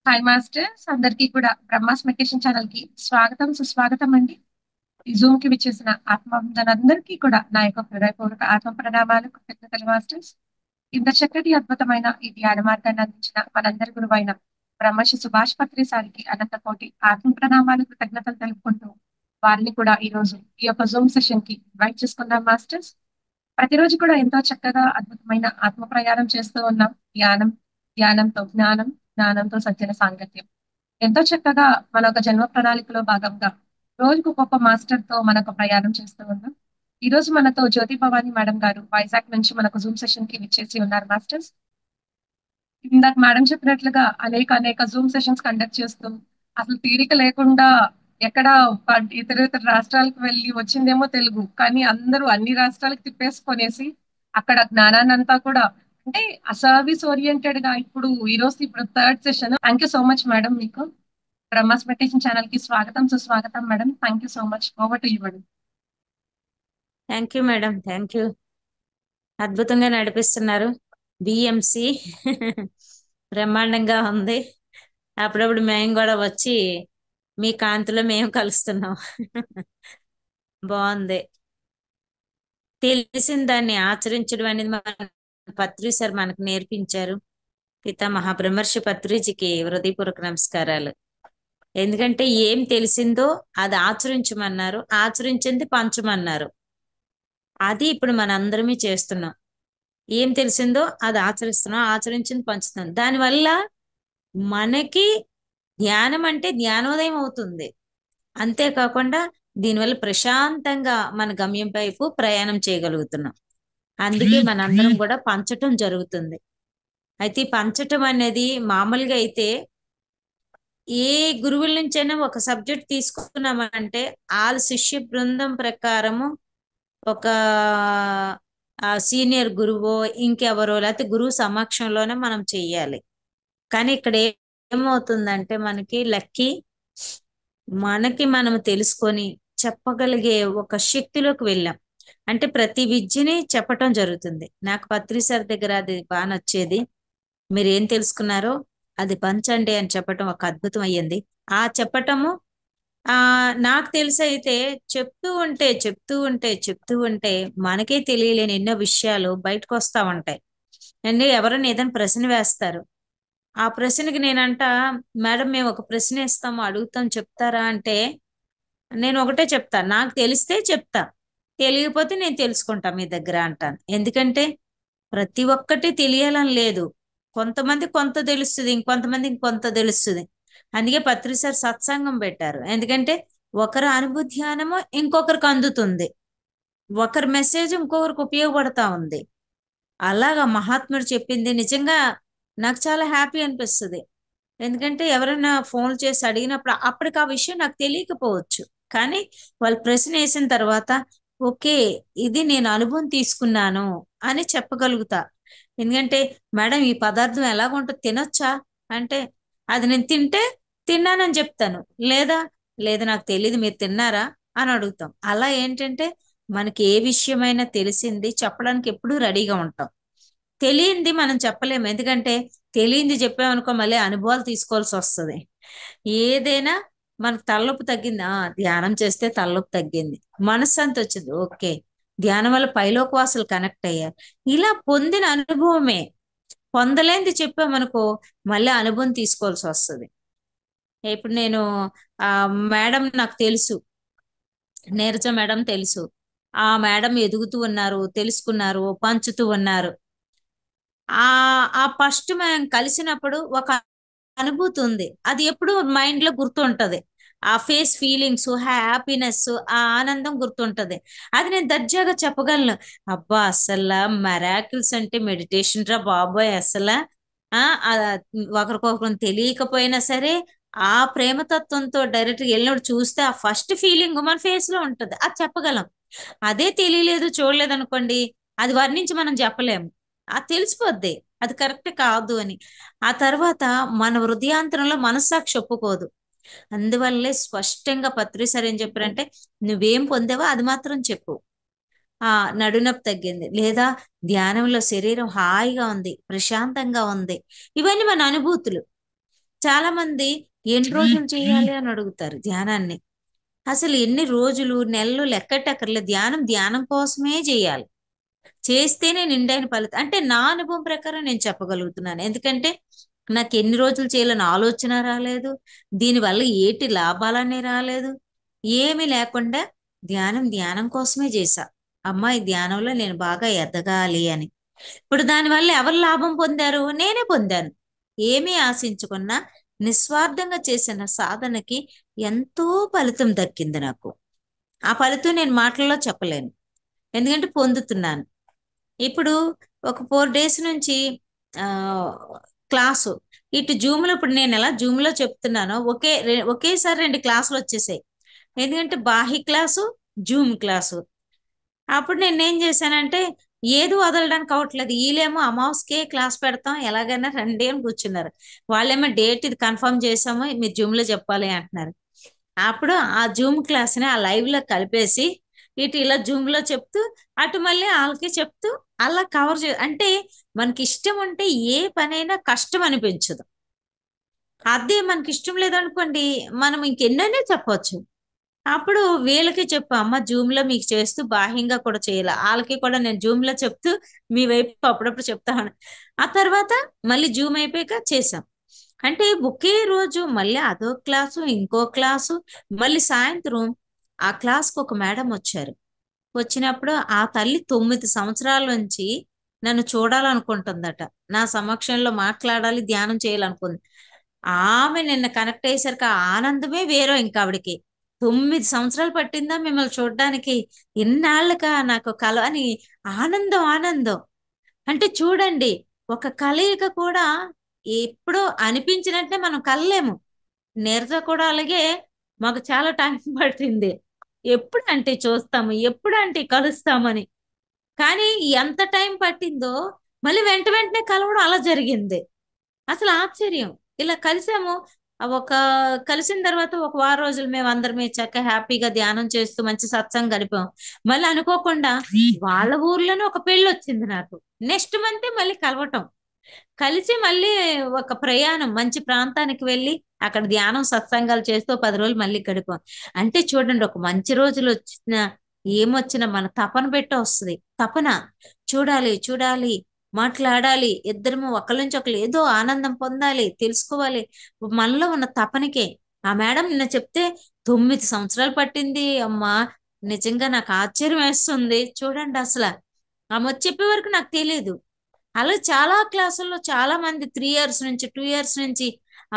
Hi masters అందరికీ కూడా Brahma's meditation channel కి స్వాగతం సుస్వాగతం అండి. ఈ జూమ్ కి విచ్చేసిన ఆత్మబంధులందరికీ కూడా నా యొక్క హృదయపూర్వక ఆత్మ ప్రణామాలు కృతజ్ఞతలు మాస్టర్స్. ఇంత చక్కటి అద్భుతమైన ఈ ధ్యాన మార్గాన్ని అందించిన మనందరి గురువైన బ్రహ్మశ్రీ సుభాష్ పత్రి సారికి అనంత కోటి ఆత్మ ప్రణామాలు కృతజ్ఞతలు తెలుపుకుంటూ వారిని కూడా ఈ రోజు ఈ యొక్క జూమ్ సెషన్ కి ఇన్వైట్ చేసుకుందాం మాస్టర్స్. ప్రతిరోజు కూడా ఎంతో చక్కగా అద్భుతమైన ఆత్మ ప్రయాణం చేస్తూ ఉన్నాం. ధ్యానం, ధ్యానంతో జ్ఞానం, జ్ఞానంతో సజ్జన సాంగత్యం. ఎంతో చక్కగా మన ఒక జన్మ ప్రణాళికలో భాగంగా రోజుకు ఒక్కొక్క మాస్టర్ తో మనకు ప్రయాణం చేస్తూ ఉన్నాం. ఈ రోజు మనతో జ్యోతి భవాని మేడం గారు వైజాగ్ నుంచి మనకు జూమ్ సెషన్ కి విచ్చేసి ఉన్నారు మాస్టర్స్. ఇందాక మేడం చెప్పినట్లుగా అనేక అనేక జూమ్ సెషన్స్ కండక్ట్ చేస్తూ అసలు తీరిక లేకుండా ఎక్కడ ఇతర ఇతర రాష్ట్రాలకు వెళ్ళి వచ్చిందేమో తెలుగు, కానీ అందరూ అన్ని రాష్ట్రాలకు తిప్పేసుకొనేసి అక్కడ జ్ఞానాన్ని అంతా కూడా అంటే సర్వీస్ ఓరియంటెడ్ గా ఇప్పుడు third session. Thank you so much madam. మీకు బ్రహ్మాస్ మెడిటేషన్ ఛానల్ కి స్వాగతం సుస్వాగతం madam. Thank you so much. Over to you madam. Thank you madam, thank you. అద్భుతంగా నడిపిస్తున్నారు బిఎంసి. బ్రహ్మాండంగా ఉంది. అప్పుడప్పుడు మేము కూడా వచ్చి మీ కాంతిలో మేము కలుస్తున్నాం. బాగుంది. తెలిసిన దాన్ని ఆచరించడం అనేది మన పత్రి సార్ మనకు నేర్పించారు. పితా మహాబ్రహ్మర్షి పత్రిజీకి హృదయపూర్వక నమస్కారాలు. ఎందుకంటే ఏం తెలిసిందో అది ఆచరించమన్నారు, ఆచరించింది పంచమన్నారు. అది ఇప్పుడు మనందరమే చేస్తున్నాం. ఏం తెలిసిందో అది ఆచరిస్తున్నాం, ఆచరించింది పంచుతున్నాం. దానివల్ల మనకి ధ్యానం అంటే జ్ఞానోదయం అవుతుంది. అంతేకాకుండా దీనివల్ల ప్రశాంతంగా మన గమ్యం వైపు ప్రయాణం చేయగలుగుతున్నాం. అందుకే మనందరం కూడా పంచటం జరుగుతుంది. అయితే ఈ పంచటం అనేది మామూలుగా అయితే ఏ గురువుల నుంచైనా ఒక సబ్జెక్ట్ తీసుకున్నామంటే వాళ్ళ శిష్య బృందం ప్రకారము ఒక సీనియర్ గురువో ఇంకెవరో లేకపోతే గురువు సమక్షంలోనే మనం చెయ్యాలి. కానీ ఇక్కడ ఏమవుతుందంటే మనకి మనం తెలుసుకొని చెప్పగలిగే ఒక శక్తిలోకి వెళ్ళాం. అంటే ప్రతి విద్యని చెప్పటం జరుగుతుంది. నాకు పత్రి సార్ దగ్గర అది బాగా నచ్చేది. మీరు ఏం తెలుసుకున్నారో అది పంచండి అని చెప్పటం ఒక అద్భుతం అయ్యింది. ఆ చెప్పటము ఆ నాకు తెలిసి అయితే చెప్తూ ఉంటే మనకే తెలియలేని ఎన్నో విషయాలు బయటకు వస్తా ఉంటాయి. అండి ఎవరైనా ఏదైనా ప్రశ్న వేస్తారు, ఆ ప్రశ్నకి నేనంట, మేడం మేము ఒక ప్రశ్న ఇస్తాము అడుగుతాం చెప్తారా అంటే నేను ఒకటే చెప్తా, నాకు తెలిస్తే చెప్తా, తెలియకపోతే నేను తెలుసుకుంటా మీ దగ్గర అంటాను. ఎందుకంటే ప్రతి ఒక్కటి తెలియాలని లేదు. కొంతమంది కొంత తెలుస్తుంది, ఇంకొంతమంది ఇంకొంత తెలుస్తుంది. అందుకే పత్రి సార్ సత్సంగం పెట్టారు. ఎందుకంటే ఒకరి అనుభూధ్యానము ఇంకొకరికి అందుతుంది, ఒకరి మెసేజ్ ఇంకొకరికి ఉపయోగపడతా ఉంది. అలాగా మహాత్ముడు చెప్పింది నిజంగా నాకు చాలా హ్యాపీ అనిపిస్తుంది. ఎందుకంటే ఎవరైనా ఫోన్ చేసి అడిగినప్పుడు అప్పటికి ఆ విషయం నాకు తెలియకపోవచ్చు, కానీ వాళ్ళు ప్రశ్న వేసిన తర్వాత ఓకే ఇది నేను అనుభవం తీసుకున్నాను అని చెప్పగలుగుతా. ఎందుకంటే మేడం ఈ పదార్థం ఎలాగుంటుంది తినొచ్చా అంటే అది నేను తిన్నానని చెప్తాను, లేదా లేదు నాకు తెలియదు మీరు తిన్నారా అని అడుగుతాం. అలా ఏంటంటే మనకి ఏ విషయమైనా తెలిసింది చెప్పడానికి ఎప్పుడూ రెడీగా ఉంటాం. తెలియంది మనం చెప్పలేము. ఎందుకంటే తెలియంది చెప్పామనుకో మళ్ళీ అనుభవాలు తీసుకోవాల్సి వస్తుంది. ఏదైనా మనకు తలనొప్పి తగ్గింది, ధ్యానం చేస్తే తలనొప్పి తగ్గింది, మనశ్శాంతి వచ్చింది, ఓకే ధ్యానం వల్ల పైలోక వాసులు కనెక్ట్ అయ్యారు. ఇలా పొందిన అనుభవమే. పొందలేంది చెప్పామనుకో మళ్ళీ అనుభవం తీసుకోవాల్సి వస్తుంది. ఇప్పుడు నేను ఆ మేడం నాకు తెలుసు, నీరజ మేడం తెలుసు. ఆ మేడం ఎదుగుతూ ఉన్నారు, తెలుసుకున్నారు, పంచుతూ ఉన్నారు. ఆ ఆ ఫస్ట్ మేము కలిసినప్పుడు ఒక అనుభూతి ఉంది, అది ఎప్పుడు మైండ్ లో గుర్తుంటది. ఆ ఫేస్ ఫీలింగ్స్, హ్యాపీనెస్, ఆ ఆనందం గుర్తుంటది. అది నేను దర్జాగా చెప్పగలను. అబ్బా అసలు మెరాకిల్స్ అంటే మెడిటేషన్ రా బాబోయ్ అసలు. ఆ ఆ, ఒకరికొకరు తెలియకపోయినా సరే ఆ ప్రేమతత్వంతో డైరెక్ట్ వెళ్ళినప్పుడు చూస్తే ఆ ఫస్ట్ ఫీలింగ్ మన ఫేస్ లో ఉంటది, అది చెప్పగలం. అదే తెలియలేదు చూడలేదు అనుకోండి, అది వర్ణించి మనం చెప్పలేము. అది తెలిసిపోద్ది అది కరెక్ట్ కాదు అని. ఆ తర్వాత మన హృదయాంతరంలో మనస్సాక్షి ఒప్పుకోదు. అందువల్లే స్పష్టంగా పత్రి సార్ ఏం చెప్పారంటే నువ్వేం పొందావో అది మాత్రం చెప్పు. ఆ నడునొప్పి తగ్గింది, లేదా ధ్యానంలో శరీరం హాయిగా ఉంది, ప్రశాంతంగా ఉంది, ఇవన్నీ మన అనుభూతులు. చాలా మంది ఎన్ని రోజులు చేయాలి అని అడుగుతారు ధ్యానాన్ని. అసలు ఎన్ని రోజులు నెలలు లెక్కటక్కర్లేదు. ధ్యానం ధ్యానం కోసమే చేయాలి. చేస్తేనే నిండైన ఫలితం. అంటే నా అనుభవం ప్రకారం నేను చెప్పగలుగుతున్నాను. ఎందుకంటే నాకు ఎన్ని రోజులు చేయాలని ఆలోచన రాలేదు. దీనివల్ల ఏటి లాభాలనే రాలేదు. ఏమీ లేకుండా ధ్యానం ధ్యానం కోసమే చేశా. అమ్మాయి ధ్యానంలో నేను బాగా ఎదగాలి అని. ఇప్పుడు దానివల్ల ఎవరు లాభం పొందారు? నేనే పొందాను. ఏమీ ఆశించకున్నా నిస్వార్థంగా చేసిన సాధనకి ఎంతో ఫలితం దక్కింది నాకు. ఆ ఫలితం నేను మాటల్లో చెప్పలేను. ఎందుకంటే పొందుతున్నాను. ఇప్పుడు ఒక 4 డేస్ నుంచి ఆ క్లాసు ఇటు జూమ్లో, ఇప్పుడు నేను ఎలా జూమ్లో చెప్తున్నానో ఒకేసారి 2 క్లాసులు వచ్చేసాయి. ఎందుకంటే బాహ్య క్లాసు, జూమ్ క్లాసు. అప్పుడు నేనేం చేశానంటే ఏది వదలడానికి అవట్లేదు. వీళ్ళేమో అమావాస్యకే క్లాస్ పెడతాం ఎలాగైనా రండి అని కూర్చున్నారు. వాళ్ళేమో డేట్ ఇది కన్ఫర్మ్ చేసాము మీరు జూమ్లో చెప్పాలి అంటున్నారు. అప్పుడు ఆ జూమ్ క్లాస్ని ఆ లైవ్లో కలిపేసి ఇటు ఇలా జూమ్లో చెప్తూ అటు మళ్ళీ వాళ్ళకి చెప్తూ అలా కవర్ అంటే మనకి ఇష్టం ఉంటే ఏ పనైనా కష్టం అనిపించదు. అదే మనకి ఇష్టం లేదనుకోండి మనం ఇంకెన్నైనా చెప్పొచ్చు. అప్పుడు వీళ్ళకి చెప్పు అమ్మ జూమ్లో మీకు చేస్తూ బాహ్యంగా కూడా చేయాలి. వాళ్ళకి కూడా నేను జూమ్లో చెప్తూ మీ వైపు అప్పుడప్పుడు చెప్తాను. ఆ తర్వాత మళ్ళీ జూమ్ అయిపోయాక చేసాం. అంటే ఒకే రోజు మళ్ళీ అదో క్లాసు, ఇంకో క్లాసు, మళ్ళీ సాయంత్రం ఆ క్లాస్కి ఒక మేడం వచ్చారు. వచ్చినప్పుడు ఆ తల్లి 9 సంవత్సరాల నుంచి నన్ను చూడాలనుకుంటుందట. నా సమక్షంలో మాట్లాడాలి, ధ్యానం చేయాలనుకుంది. ఆమె నిన్న కనెక్ట్ అయ్యేసరికి ఆ ఆనందమే వేరో ఇంకా ఆవిడకి. 9 సంవత్సరాలు పట్టిందా మిమ్మల్ని చూడడానికి? ఇన్నాళ్ళుగా నాకు కల అని ఆనందం ఆనందం. అంటే చూడండి, ఒక కలయిక కూడా ఎప్పుడో అనిపించినట్టే మనం కలలేము. నీరజ కూడా అలాగే మాకు చాలా టైం పట్టింది. ఎప్పుడంటే చూస్తాము, ఎప్పుడంటే కలుస్తామని. కానీ ఎంత టైం పట్టిందో మళ్ళీ వెంట వెంటనే కలవడం అలా జరిగింది. అసలు ఆశ్చర్యం. ఇలా కలిసాము. ఒక కలిసిన తర్వాత ఒక వారం రోజులు మేము అందరమే చక్కగా హ్యాపీగా ధ్యానం చేస్తూ మంచి సత్సంగం గడిపాం. మళ్ళీ అనుకోకుండా వాళ్ళ ఊర్లోనే ఒక పెళ్లి వచ్చింది నాకు. నెక్స్ట్ మంత్ మళ్ళీ కలవటం. కలిసి మళ్ళీ ఒక ప్రయాణం మంచి ప్రాంతానికి వెళ్ళి అక్కడ ధ్యానం సత్సంగాలు చేస్తూ 10 రోజులు మళ్ళీ గడిపాం. అంటే చూడండి, ఒక మంచి రోజులు వచ్చిన ఏమొచ్చినా మన తపన పెట్టి వస్తుంది. తపన చూడాలి చూడాలి, మాట్లాడాలి, ఇద్దరము ఒకరి నుంచి ఒకరు ఏదో ఆనందం పొందాలి, తెలుసుకోవాలి. మనలో ఉన్న తపనకే ఆ మేడం నిన్న చెప్తే 9 సంవత్సరాలు పట్టింది అమ్మా. నిజంగా నాకు ఆశ్చర్యం వేస్తుంది. చూడండి అసలు ఆమె వచ్చి చెప్పే వరకు నాకు తెలియదు. అలా చాలా క్లాసుల్లో చాలా మంది 3 ఇయర్స్ నుంచి 2 ఇయర్స్ నుంచి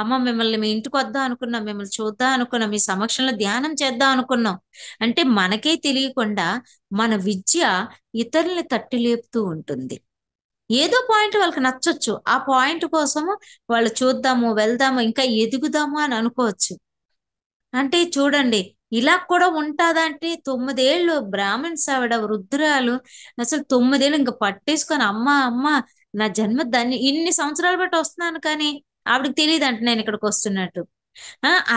అమ్మ మిమ్మల్ని మీ ఇంటికి వద్దాం అనుకున్నాం, మిమ్మల్ని చూద్దాం అనుకున్నాం, మీ సమక్షంలో ధ్యానం చేద్దాం అనుకున్నాం. అంటే మనకే తెలియకుండా మన విద్య ఇతరుల్ని తట్టి లేపుతూ ఉంటుంది. ఏదో పాయింట్ వాళ్ళకి నచ్చొచ్చు. ఆ పాయింట్ కోసము వాళ్ళు చూద్దాము, వెళ్దాము, ఇంకా ఎదుగుదాము అని అనుకోవచ్చు. అంటే చూడండి, ఇలా కూడా ఉంటాదంటే 9 ఏళ్ళు బ్రాహ్మణ్స్ ఆవిడ వృద్ధురాలు. అసలు 9 ఏళ్ళు ఇంకా పట్టేసుకొని అమ్మ అమ్మ నా జన్మ దాన్ని ఇన్ని సంవత్సరాలు బట్టి వస్తున్నాను కానీ ఆవిడకి తెలియదు అంట నేను ఇక్కడికి వస్తున్నట్టు.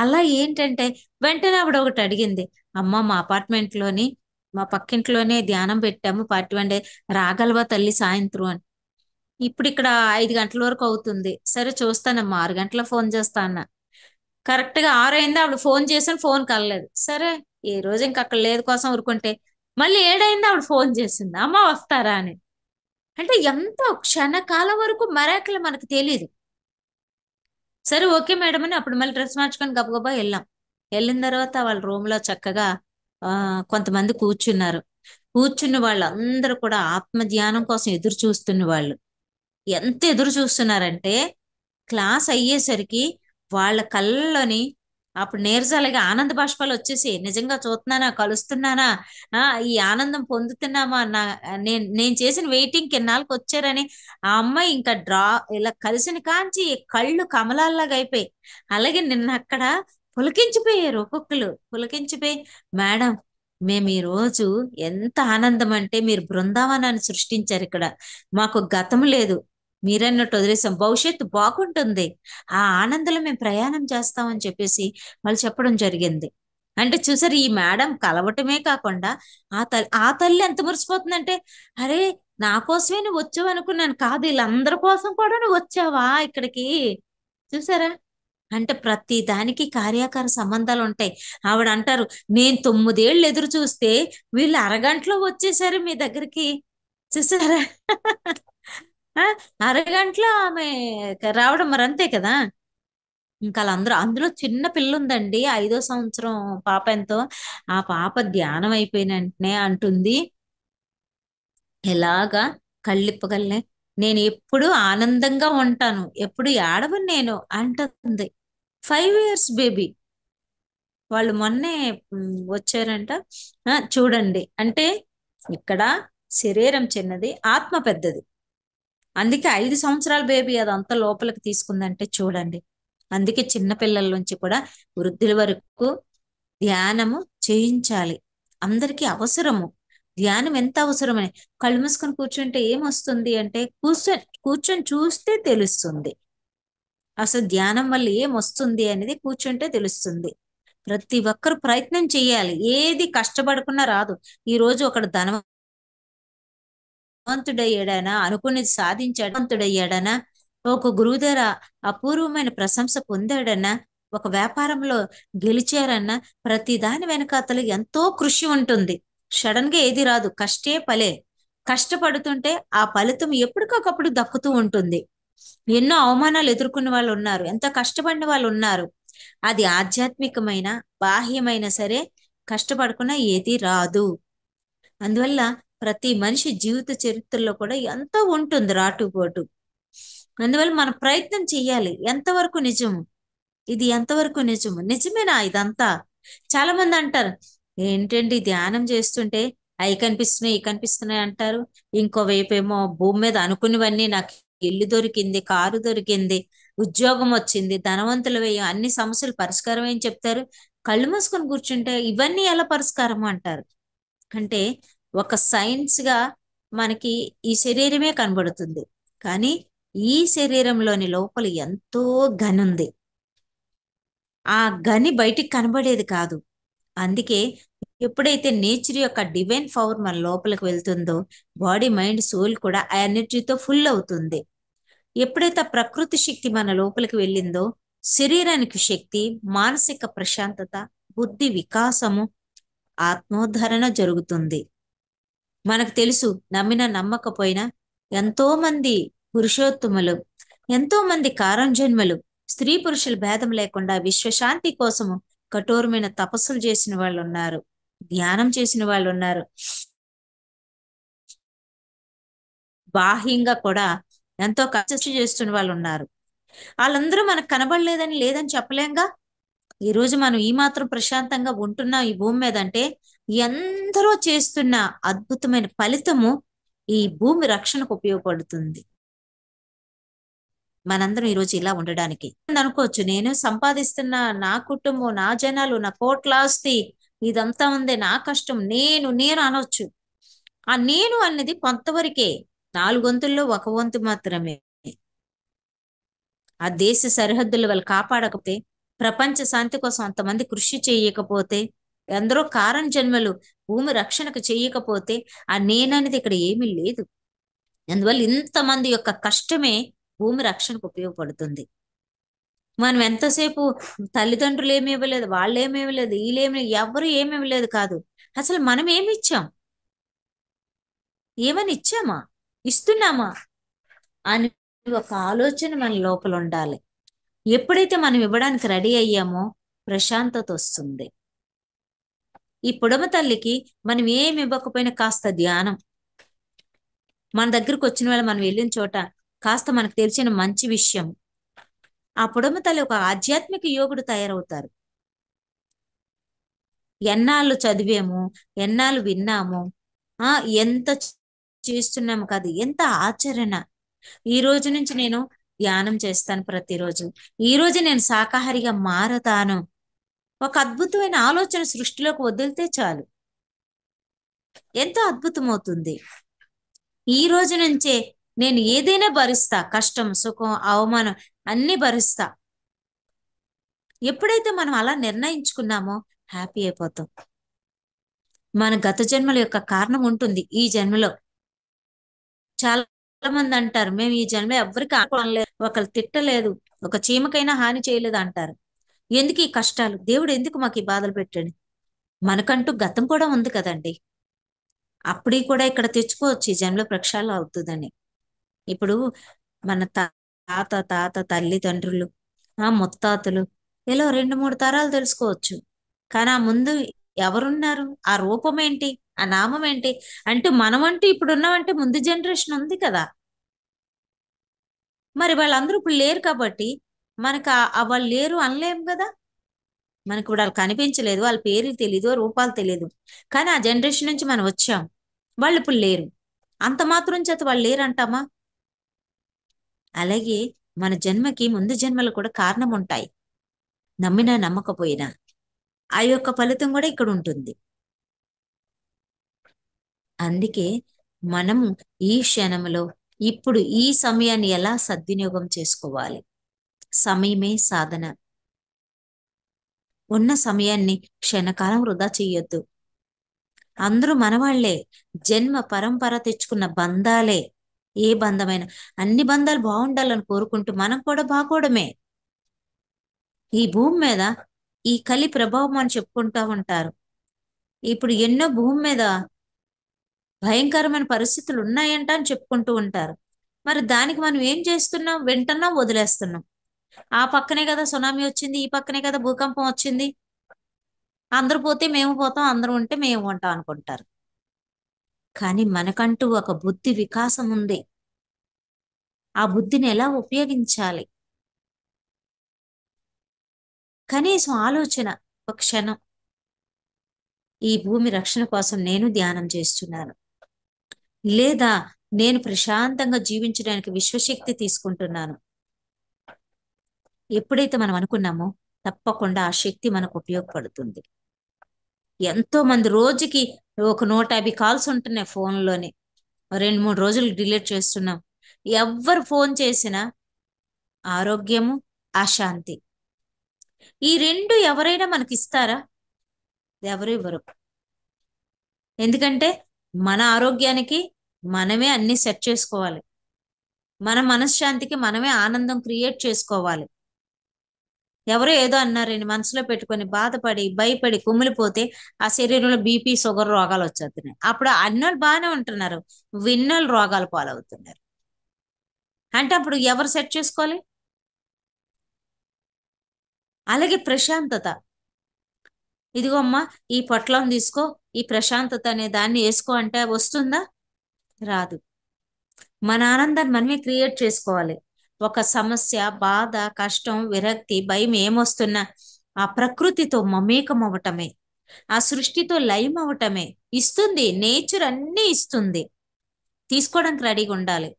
అలా ఏంటంటే వెంటనే ఆవిడ ఒకటి అడిగింది. అమ్మ మా అపార్ట్మెంట్ లోని మా పక్కింట్లోనే ధ్యానం పెట్టాము పార్టీ 1 డే, రాగలవా తల్లి సాయంత్రం అని. ఇప్పుడు ఇక్కడ 5 గంటల వరకు అవుతుంది. సరే చూస్తానమ్మా, 6 గంటల ఫోన్ చేస్తా అన్న. కరెక్ట్ గా 6 అయింది, ఆవిడ ఫోన్ చేసాను, ఫోన్ కలలేదు. సరే ఈ రోజు ఇంకా అక్కడ లేదు కోసం ఊరుకుంటే మళ్ళీ 7 అయింది, ఆవిడ ఫోన్ చేసింది అమ్మ వస్తారా అని. అంటే ఎంతో క్షణకాలం వరకు మరాకలు మనకు తెలియదు. సరే ఓకే మేడం అని అప్పుడు మళ్ళీ డ్రెస్ మార్చుకొని గబగబా వెళ్ళాం. వెళ్ళిన తర్వాత వాళ్ళ రూమ్ లో చక్కగా కొంతమంది కూర్చున్నారు. కూర్చున్న వాళ్ళందరూ కూడా ఆత్మ ధ్యానం కోసం ఎదురు చూస్తున్న వాళ్ళు. ఎంత ఎదురు చూస్తున్నారంటే క్లాస్ అయ్యేసరికి వాళ్ళ కళ్ళలోని అప్పుడు నీరజాలగా ఆనంద బాష్పాలు వచ్చేసి నిజంగా చూస్తున్నానా, కలుస్తున్నానా, ఈ ఆనందం పొందుతున్నామా, నేను చేసిన వెయిటింగ్ కిన్నాళ్ళకి వచ్చారని ఆ అమ్మాయి ఇంకా ఇలా కలిసిన కాంచి కళ్ళు కమలాల్లాగా అయిపోయి. అలాగే నిన్న అక్కడ పులకించిపోయారు, ఒక్కొక్కరు పులకించిపోయి మేడం మేము ఈ రోజు ఎంత ఆనందం అంటే మీరు బృందావనాన్ని సృష్టించారు ఇక్కడ, మాకు గతం లేదు, మీరన్నట్టు వదిలేసాం, భవిష్యత్తు బాగుంటుంది, ఆ ఆనందంలో మేము ప్రయాణం చేస్తామని చెప్పేసి వాళ్ళు చెప్పడం జరిగింది. అంటే చూసారు, ఈ మేడం కలవటమే కాకుండా ఆ తల్లి ఎంత మురిసిపోతుందంటే అరే నా కోసమే నువ్వు వచ్చావు అనుకున్నాను, కాదు వీళ్ళందరి కోసం కూడా నువ్వు వచ్చావా ఇక్కడికి. చూసారా అంటే ప్రతి దానికి కార్యాకార సంబంధాలు ఉంటాయి. ఆవిడ అంటారు, నేను 9 ఏళ్ళు ఎదురు చూస్తే వీళ్ళు అరగంటలో వచ్చేసారు మీ దగ్గరికి. చూసారా? ఆ, అరగంటలో ఆమె రావడం మరి అంతే కదా. ఇంకా వాళ్ళందరూ, అందులో చిన్న పిల్ల ఉందండి, 5వ సంవత్సరం పాప ఎంతో. ఆ పాప ధ్యానం అయిపోయిన వెంటనే అంటుంది, ఎలాగా కళ్ళిప్పగలనే, నేను ఎప్పుడు ఆనందంగా ఉంటాను, ఎప్పుడు ఏడవను నేను అంటుంది. 5 years బేబీ. వాళ్ళు మొన్నే వచ్చారంట. చూడండి, అంటే ఇక్కడ శరీరం చిన్నది, ఆత్మ పెద్దది. అందుకే 5 సంవత్సరాల బేబీ అది అంత లోపలికి తీసుకుందంటే చూడండి. అందుకే చిన్న పిల్లల నుంచి కూడా వృద్ధుల వరకు ధ్యానము చేయించాలి. అందరికీ అవసరము. ధ్యానం ఎంత అవసరమని, కళ్ళు మూసుకొని కూర్చుంటే ఏమొస్తుంది అంటే, కూర్చొని చూస్తే తెలుస్తుంది. అసలు ధ్యానం వల్ల ఏమొస్తుంది అనేది కూర్చుంటే తెలుస్తుంది. ప్రతి ఒక్కరు ప్రయత్నం చేయాలి. ఏది కష్టపడకుండా రాదు. ఈ రోజు ఒకడు ధనవంతుడయ్యాడనా, అనుకునేది సాధించాడు, ధనవంతుడయ్యాడనా, ఒక గురువు దగ్గర అపూర్వమైన ప్రశంస పొందాడన్నా, ఒక వ్యాపారంలో గెలిచారన్నా, ప్రతి దాని వెనకాతల ఎంతో కృషి ఉంటుంది. సడన్ గా ఏది రాదు, కష్టే ఫలే. కష్టపడుతుంటే ఆ ఫలితం ఎప్పటికప్పుడు దక్కుతూ ఉంటుంది. ఎన్నో అవమానాలు ఎదుర్కొన్న వాళ్ళు ఉన్నారు, ఎంత కష్టపడిన వాళ్ళు ఉన్నారు. అది ఆధ్యాత్మికమైన బాహ్యమైన సరే, కష్టపడకుండా ఏది రాదు. అందువల్ల ప్రతి మనిషి జీవిత చరిత్రలో కూడా ఎంతో ఉంటుంది రాటుపోటు. అందువల్ల మనం ప్రయత్నం చెయ్యాలి. ఎంతవరకు నిజము ఇది, ఎంతవరకు నిజము, నిజమేనా ఇదంతా? చాలా మంది అంటారు, ఏంటండి ధ్యానం చేస్తుంటే అవి కనిపిస్తున్నాయి ఇవి కనిపిస్తున్నాయి అంటారు, ఇంకోవైపు ఏమో భూమి మీద అనుకున్నవన్నీ, నాకు ఇల్లు దొరికింది, కారు దొరికింది, ఉద్యోగం వచ్చింది, ధనవంతులు వేయ, అన్ని సమస్యలు పరిష్కారం అని చెప్తారు. కళ్ళు మూసుకొని కూర్చుంటే ఇవన్నీ ఎలా పరిష్కారం అంటారు. అంటే ఒక సైన్స్ గా మనకి ఈ శరీరమే కనబడుతుంది, కానీ ఈ శరీరంలోని లోపల ఎంతో గని ఉంది. ఆ గని బయటికి కనబడేది కాదు. అందుకే ఎప్పుడైతే నేచర్ యొక్క డివైన్ పవర్ మన లోపలికి వెళ్తుందో, బాడీ మైండ్ సోల్ కూడా ఆ ఎనర్జీతో ఫుల్ అవుతుంది. ఎప్పుడైతే ఆ ప్రకృతి శక్తి మన లోపలికి వెళ్ళిందో, శరీరానికి శక్తి, మానసిక ప్రశాంతత, బుద్ధి వికాసము, ఆత్మోద్ధరణ జరుగుతుంది. మనకు తెలుసు, నమ్మినా నమ్మకపోయినా ఎంతో మంది పురుషోత్తములు, ఎంతో మంది కారంజన్మలు, స్త్రీ పురుషుల భేదం లేకుండా విశ్వశాంతి కోసము కఠోరమైన తపస్సులు చేసిన వాళ్ళు ఉన్నారు, ధ్యానం చేసిన వాళ్ళు ఉన్నారు. బాహ్యంగా కూడా ఎంతో కష్టం చేస్తున్న వాళ్ళు ఉన్నారు. వాళ్ళందరూ మనకు కనబడలేదని లేదని చెప్పలేంగా. ఈ రోజు మనం ఈ మాత్రం ప్రశాంతంగా ఉంటున్నాం ఈ భూమి మీద అంటే, ఎందరో చేస్తున్న అద్భుతమైన ఫలితము ఈ భూమి రక్షణకు ఉపయోగపడుతుంది. మనందరం ఈరోజు ఇలా ఉండడానికి అనుకోవచ్చు, నేను సంపాదిస్తున్న, నా కుటుంబం, నా జనాలు, నా కోట్లాస్తి, ఇదంతా ఉంది, నా కష్టం, నేను నేను అనొచ్చు. ఆ నేను అనేది కొంతవరకే, 4 వంతుల్లో 1 వంతు మాత్రమే. ఆ దేశ సరిహద్దుల వాళ్ళు కాపాడకపోతే, ప్రపంచ శాంతి కోసం అంతమంది కృషి చేయకపోతే, ఎందరో కారణ జన్మలు భూమి రక్షణకు చేయకపోతే, ఆ నేననేది ఇక్కడ ఏమీ లేదు. అందువల్ల ఇంతమంది యొక్క కష్టమే భూమి రక్షణకు ఉపయోగపడుతుంది. మనం ఎంతసేపు తల్లిదండ్రులు ఏమి ఇవ్వలేదు, వాళ్ళు ఏమి ఇవ్వలేదు, వీళ్ళేమి, ఎవరు ఏమి ఇవ్వలేదు కాదు, అసలు మనం ఏమి ఇచ్చాం, ఏమని ఇచ్చామా, ఇస్తున్నామా అని ఒక ఆలోచన మన లోపల ఉండాలి. ఎప్పుడైతే మనం ఇవ్వడానికి రెడీ అయ్యామో ప్రశాంతత వస్తుంది. ఈ పుడమ తల్లికి మనం ఏమి ఇవ్వకపోయినా కాస్త ధ్యానం, మన దగ్గరకు వచ్చిన వాళ్ళు మనం వెళ్ళిన చోట కాస్త మనకు తెలిసిన మంచి విషయం, ఆ పుడమ తల్లి ఒక ఆధ్యాత్మిక యోగుడు తయారవుతారు. ఎన్నాళ్ళు చదివాము, ఎన్నాళ్ళు విన్నాము, ఎంత చేస్తున్నాము కాదు, ఎంత ఆచరణ. ఈ రోజు నుంచి నేను ధ్యానం చేస్తాను ప్రతిరోజు, ఈ రోజు నేను శాకాహారిగా మారతాను, ఒక అద్భుతమైన ఆలోచన సృష్టిలోకి వదిలితే చాలు, ఎంతో అద్భుతమవుతుంది. ఈ రోజు నుంచే నేను ఏదైనా భరిస్తా, కష్టం, సుఖం, అవమానం అన్ని భరిస్తా. ఎప్పుడైతే మనం అలా నిర్ణయించుకున్నామో హ్యాపీ అయిపోతాం. మన గత జన్మల యొక్క కారణం ఉంటుంది ఈ జన్మలో. చాలా మంది అంటారు, మేము ఈ జన్మ ఎవరికి ఆడుకోలేదు, ఒకళ్ళు తిట్టలేదు, ఒక చీమకైనా హాని చేయలేదు అంటారు. ఎందుకు ఈ కష్టాలు, దేవుడు ఎందుకు మాకు ఈ బాధలు పెట్టాడు? మనకంటూ గతం కూడా ఉంది కదండి. అప్పుడే కూడా ఇక్కడ తెచ్చుకోవచ్చు, ఈ జన్మలో ప్రక్షాళన అవుతుందని. ఇప్పుడు మన తాత తాత తల్లిదండ్రులు, ముత్తాతలు, ఇలా 2-3 తరాలు తెలుసుకోవచ్చు. కానీ ఆ ముందు ఎవరున్నారు, ఆ రూపం ఏంటి, ఆ నామం ఏంటి అంటే మనమంటూ ఇప్పుడు ఉన్నామంటే ముందు జనరేషన్ ఉంది కదా. మరి వాళ్ళందరూ ఇప్పుడు లేరు కాబట్టి మనకు వాళ్ళు లేరు అనలేం కదా. మనకు ఇప్పుడు వాళ్ళు కనిపించలేదు, వాళ్ళ పేర్లు తెలీదు, రూపాలు తెలియదు. కానీ ఆ జనరేషన్ నుంచి మనం వచ్చాం, వాళ్ళు ఇప్పుడు లేరు. అంత మాత్రం చేత వాళ్ళు లేరు అంటామా? అలాగే మన జన్మకి ముందు జన్మలు కూడా కారణం ఉంటాయి, నమ్మినా నమ్మకపోయినా. ఆ యొక్క ఫలితం కూడా ఇక్కడ ఉంటుంది. అందుకే మనము ఈ క్షణంలో ఇప్పుడు ఈ సమయాన్ని ఎలా సద్వినియోగం చేసుకోవాలి. సమయమే సాధన. ఉన్న సమయాన్ని క్షణకాలం వృధా చెయ్యొద్దు. అందరూ మనవాళ్లే, జన్మ పరంపర తెచ్చుకున్న బంధాలే. ఏ బంధమైనా, అన్ని బంధాలు బాగుండాలని కోరుకుంటూ మనం కూడా బాగోవడమే. ఈ భూమి మీద ఈ కలి ప్రభావం అని చెప్పుకుంటా ఉంటారు. ఇప్పుడు ఎన్నో భూమి మీద భయంకరమైన పరిస్థితులు ఉన్నాయంట అని చెప్పుకుంటూ ఉంటారు. మరి దానికి మనం ఏం చేస్తున్నాం? వింటున్నాం, వదిలేస్తున్నాం. ఆ పక్కనే కదా సునామీ వచ్చింది, ఈ పక్కనే కదా భూకంపం వచ్చింది, అందరూ పోతే మేము పోతాం, అందరూ ఉంటే మేము ఉంటాం అనుకుంటారు. కానీ మనకంటూ ఒక బుద్ధి వికాసం ఉంది. ఆ బుద్ధిని ఎలా ఉపయోగించాలి, కనీసం ఆలోచన, ఒక క్షణం ఈ భూమి రక్షణ కోసం నేను ధ్యానం చేస్తున్నాను, లేదా నేను ప్రశాంతంగా జీవించడానికి విశ్వశక్తి తీసుకుంటున్నాను. ఎప్పుడైతే మనం అనుకున్నామో తప్పకుండా ఆ శక్తి మనకు ఉపయోగపడుతుంది. ఎంతో మంది రోజుకి ఒక 150 కాల్స్ ఉంటున్నాయి ఫోన్లోనే, 2-3 రోజులు డిలీట్ చేస్తున్నాం. ఎవ్వరు ఫోన్ చేసినా ఆరోగ్యము, అశాంతి, ఈ రెండు ఎవరైనా మనకి ఇస్తారా? ఎవరు ఇవ్వరు. ఎందుకంటే మన ఆరోగ్యానికి మనమే అన్ని సెట్ చేసుకోవాలి, మన మనశ్శాంతికి మనమే ఆనందం క్రియేట్ చేసుకోవాలి. ఎవరో ఏదో అన్నారని మనసులో పెట్టుకొని బాధపడి భయపడి కుమిలిపోతే ఆ శరీరంలో బీపీ షుగర్ రోగాలు వచ్చేస్తున్నాయి. అప్పుడు అన్నోళ్ళు బాగానే ఉంటున్నారు, విన్నోళ్ళు రోగాలు పాలవుతున్నారు. అంటే అప్పుడు ఎవరు సెట్ చేసుకోవాలి? అలాగే ప్రశాంతత. ఇదిగో అమ్మా, ఈ పొట్లం తీసుకో, ఈ ప్రశాంతత అనే దాన్ని వేసుకో అంటే వస్తుందా? రాదు. మన ఆనందాన్ని మనమే క్రియేట్ చేసుకోవాలి. ఒక సమస్య, బాధ, కష్టం, విరక్తి, భయం ఏమొస్తున్నా ఆ ప్రకృతితో మమేకం అవ్వటమే, ఆ సృష్టితో లయం అవ్వటమే ఇస్తుంది. నేచర్ అన్నీ ఇస్తుంది, తీసుకోవడానికి రెడీగా ఉండాలి.